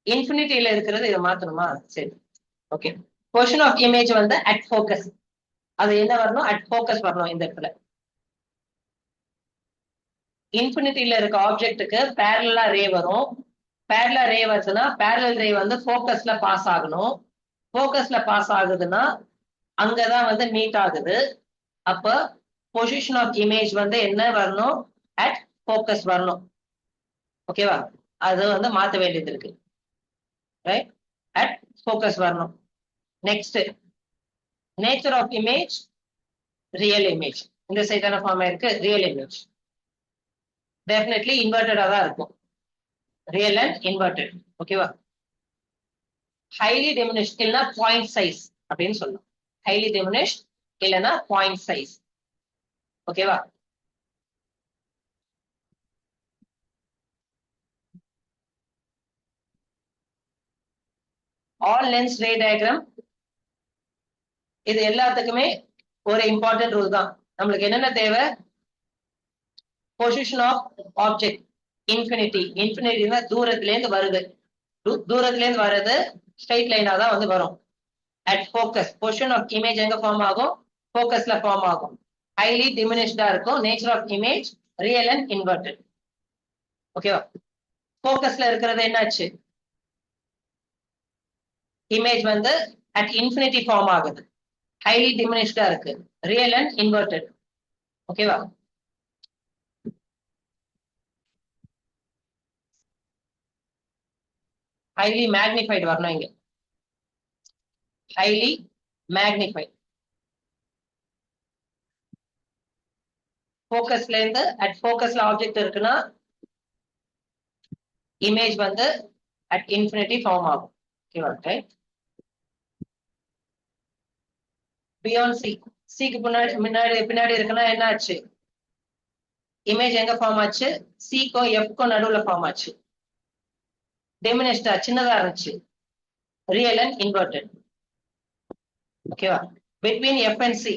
இன்ஃபினிட்டியில இருக்கிறது இதை மாத்தணுமா? சரி, ஓகே, பொசிஷன் ஆஃப் இமேஜ் வந்து அட் ஃபோக்கஸ். அது என்ன வரணும்? அட் ஃபோக்கஸ் வரணும் இந்த இடத்துல. இன்ஃபினிட்டில இருக்க ஆப்ஜெக்ட்டுக்கு பேரலா ரே வரும். பேரலா ரே வருதுன்னா பேரலல் ரே வந்து ஃபோக்கஸ்ல பாஸ் ஆகணும். ஃபோக்கஸ்ல பாஸ் ஆகுதுன்னா அங்கதான் வந்து மீட் ஆகுது. அப்ப பொசிஷன் ஆஃப் இமேஜ் வந்து என்ன வரணும்? அட் ஃபோக்கஸ் வரணும். ஓகேவா? அது வந்து மாத்த வேண்டியது இருக்கு. ரைட், அட் ஃபோக்கஸ் வரணும். Next, nature of image real image. இந்த சைடான ஃபார்ம் இருக்கு ரியல் இமேஜ். டெஃபினெட்லி இன்வெர்டடா தான் இருக்கும். Real and inverted. ஓகேவா? ஹைலி டிமினிஷ்ட் இல்லைன்னா பாயிண்ட் சைஸ் அப்படின்னு சொல்லலாம். ஹைலி டிமினிஷ்ட் இல்லைன்னா பாயிண்ட் சைஸ். ஓகேவா? ஆல் லென்ஸ் ரே டயக்ராம், இது எல்லாத்துக்குமே ஒரு இம்பார்ட்டன்ட் ரூல் தான். நம்மளுக்கு என்னென்ன தேவை? Position of object infinity. இன்ஃபினிட்டினா தூரத்துல இருந்து வருது. தூரத்துல இருந்து வர்றது ஸ்ட்ரைட் லைனா தான் வந்து வரும். At focus position of image எங்க ஃபார்ம் ஆகும்? ஃபோக்கஸ்ல ஃபார்ம் ஆகும். ஹைலி டிமினிஷ்டா இருக்கும். Nature of image real and inverted. ஓகேவா? ஃபோக்கஸ்ல இருக்கிறது என்னாச்சு? இமேஜ் வந்து அட் இன்ஃபினிட்டி ஃபார்ம் ஆகுது. ஹைலி டிமினிஷ்டா இருக்கு. Real and inverted. ஓகேவா? ஹைலி மேக்னிஃபைடு வரணும் இங்க. Highly magnified. ஃபோக்கஸ்ல இருந்து அட் ஃபோக்கஸ்ல ஆப்ஜெக்ட் இருக்குன்னா இமேஜ் வந்து அட் இன்ஃபினிட்டி ஃபார்ம் ஆகும். ஓகேவா? ரைட். பியாண்ட் சி, சிக்கு பின்னாடி இருக்குன்னா என்ன ஆச்சு? இமேஜ் எங்க ஃபார்ம் ஆச்சு? சிக்கும் எஃப்க்கும் நடுவுல ஃபார்ம் ஆச்சு. டிமினிஷ்டா சின்னதா இருந்துச்சு. Real and inverted. ஓகேவா? Between F and C,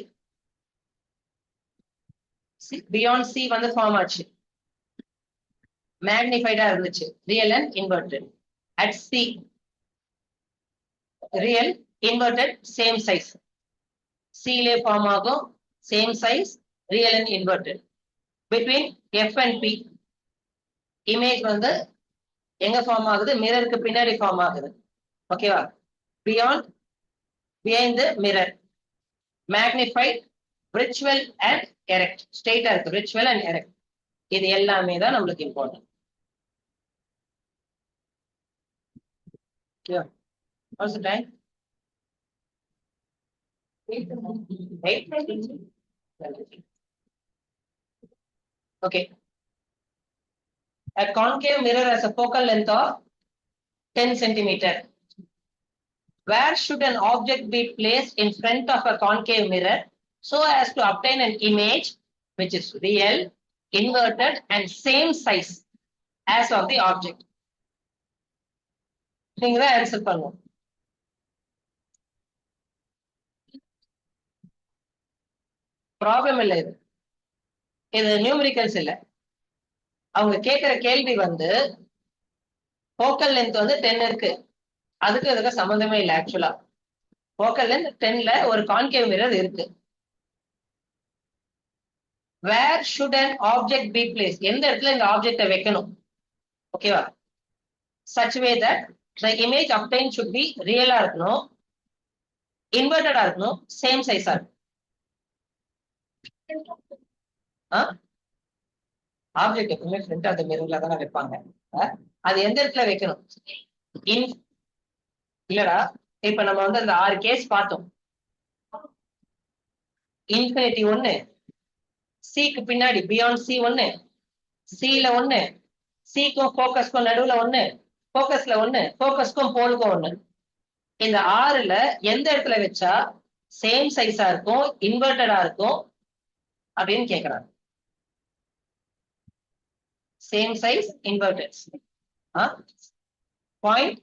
beyond C வந்து ஃபார்ம் ஆச்சு. மேக்னிஃபைடா இருந்துச்சு. Real and inverted. At C real inverted same size. சிலே ஃபார்ம் ஆகும். Same size real and inverted. Between F and P image வந்து எங்க ஃபார்ம் ஆகுது? மிரருக்கு பின்னாடி ஃபார்ம் ஆகுது. ஓகேவா? Behind the mirror. Magnified, virtual and erect. ஸ்ட்ரெயிட்டா இருக்கு. Virtual and erect. இது எல்லாமே தான் நம்மளுக்கு important. What's the time? 8. Okay. A concave mirror has a focal length of 10 centimeter. Where should an object be placed in front of a concave mirror so as to obtain an image which is real, inverted, and same size as of the object? நீங்க தான் answer பண்ணுவோம். Problem இல்லை. இது numericals இல்லை. அவங்க கேட்கிற கேள்வி வந்து ஃபோக்கல் லென்த் வந்து 10 இருக்கு. அதுக்கு இதுக்கு சம்பந்தமே இல்லை. ஆக்சுவலா ஃபோக்கல் லென்த் 10ல ஒரு கான்கேவ் மிரர் இருக்கு. Where should an object be placed, எந்த இடத்துல இந்த ஆப்ஜெக்டை வைக்கணும்? ஓகேவா? Such way that the image obtained should be ரியலா இருக்கணும், இன்வெர்டடா இருக்கணும், சேம் சைஸா இருக்கும். ஆப்ஜெக்ட் எப்பவுமே ஃப்ரண்ட் ஆஃப் த மிரர்ல தானே வைப்பாங்க. அது எந்த இடத்துல வைக்கணும்? இல்லடா, இப்ப நம்ம வந்து அந்த 6 கேஸ் பார்த்தோம். இன்ஃபினிட்டி 1, சிக்கு பின்னாடி பியாண்ட் சி 1, சில 1, சிக்கும் ஃபோக்கஸ்க்கும் நடுவுல 1, ஃபோக்கஸ்ல 1, ஃபோக்கஸ்க்கும் போலுக்கும் 1. இந்த 6ல எந்த இடத்துல வச்சா சேம் சைஸா இருக்கும், இன்வெர்டடா இருக்கும் அப்படின்னு கேக்குறாங்க. Same size inverted. பாயிண்ட்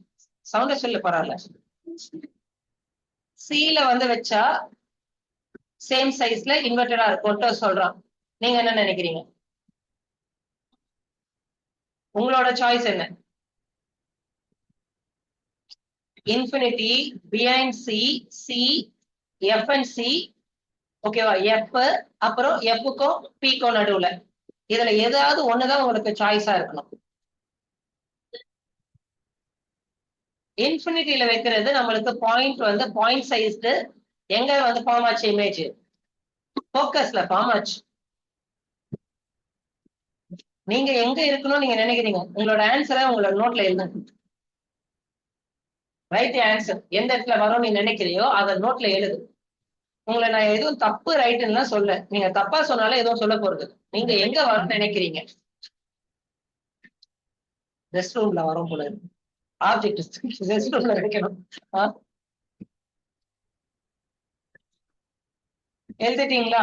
சவுண்ட சொல்ல பரவாயில்ல. சில வந்து வச்சா சேம் சைஸ்ல இன்வெர்டடா இருக்கும் சொல்றான். நீங்க என்ன நினைக்கிறீங்க? உங்களோட சாய்ஸ் என்ன? Infinity, behind C, C, F and C, ஓகேவா, எஃப், அப்புறம் எஃப்க்கும் பிக்கும் நடுவுல இதுல ஏதாவது ஒண்ணுதான் உங்களுக்கு சாய்ஸா இருக்கணும். இன்ஃபினிட்டியில வைக்கிறது நம்மளுக்கு பாயிண்ட் வந்து பாயிண்ட் சைஸ்டு எங்க வந்து ஃபார்ம் ஆச்சு இமேஜ் ஃபோக்கஸ்ல ஃபார்ம் ஆச்சு. நீங்க எங்க இருக்கணும்னு நீங்க நினைக்கிறீங்க உங்களோட ஆன்சரை உங்களோட நோட்ல எழுதுங்க. ரைட் ஆன்சர் எந்த இடத்துல வரும் நீ நினைக்கிறியோ அதை நோட்ல எழுது. உங்களை நான் எதுவும் தப்பு ரைட்டுன்னு சொல்ல, நீங்க தப்பா சொன்னாலும் எதுவும் சொல்ல போறது. நீங்க எங்க வரும்னு நினைக்கிறீங்க? ரெஸ்ட் ரூம்ல வரும் போல ஆப்ஜெக்ட் ரெஸ்ட் ரூம்ல வைக்கணும். எழுதிட்டீங்களா?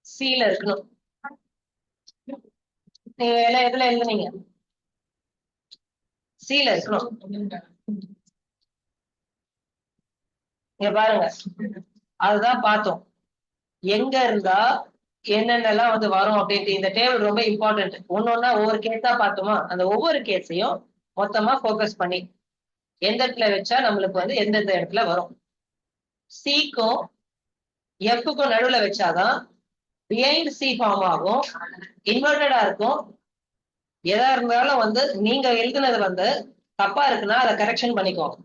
சீல இருக்கணும். நீங்க எல்லாம் எதுல எழுதுனீங்க? சீல இருக்கணும். இங்க பாருங்க, அதுதான் பார்த்தோம் எங்க இருந்தா என்னென்னலாம் வந்து வரும் அப்படின்ட்டு. இந்த டேபிள் ரொம்ப இம்பார்ட்டன்ட். ஒன்னொன்னா ஒவ்வொரு கேஸா பார்த்தோமா, அந்த ஒவ்வொரு கேஸையும் மொத்தமா போக்கஸ் பண்ணி எந்த இடத்துல வச்சா நம்மளுக்கு வந்து எந்தெந்த இடத்துல வரும். சிக்கும் எஃப்க்கும் நடுவுல வச்சாதான் பிஹைண்ட் சி ஃபார்ம் ஆகும், இன்வெர்டடா இருக்கும். எதா இருந்தாலும் வந்து நீங்க எழுதுனது வந்து தப்பா இருக்குன்னா அதை கரெக்ஷன் பண்ணிக்கோங்க.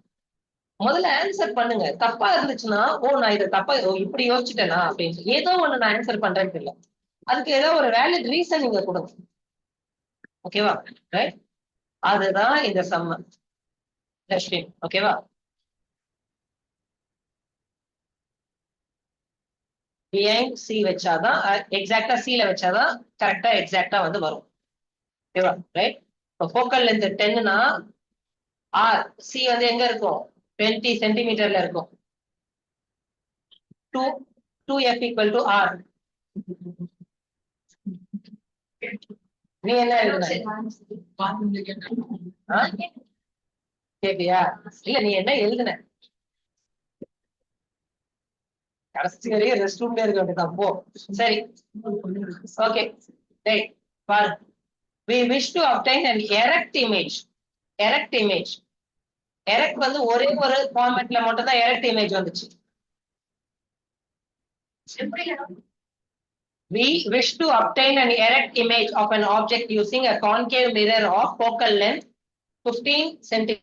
முதல்ல ஆன்சர் பண்ணுங்க. தப்பா இருந்துச்சுன்னா நான் இதை தப்பா இப்படி யோசிச்சுட்டேனா அப்படின்னு ஏதோ ஒண்ணு நான் ஆன்சர் பண்றேன்னு இல்லை, அதுக்கு ஏதோ ஒரு வேலிட் ரீசன் நீங்க கொடுங்க. ஓகேவா? ரைட், அதுதான் இந்த சம்ம லட்சுமி. ஓகேவா? பிஹைண்ட் சி வச்சாதான் எக்ஸாக்டா சில வச்சாதான் கரெக்டா எக்ஸாக்டா வந்து வரும். ஓகேவா? ரைட். இப்போ ஃபோக்கல் லென்த் 10னா ஆர் சி வந்து எங்க இருக்கும்? 20 சென்டிமீட்டர்ல இருக்கும். 2f equal to R. நீ என்ன எழுதுன? கேப்பியா? இல்ல நீ என்ன எழுதுன? கடைசி வரையும் ரெஸ்ட் ரூம்ல இருக்க வேண்டியதான் போ. சரி, ஓகே. ரைட், பாரு. We wish to obtain an erect image. Erect image. Erect வந்து ஒரே ஒரு ஃபார்மேட்ல மட்டும் தான் erect image வந்துச்சு. We wish to obtain an erect image of an object using a concave mirror of focal length 15 cm.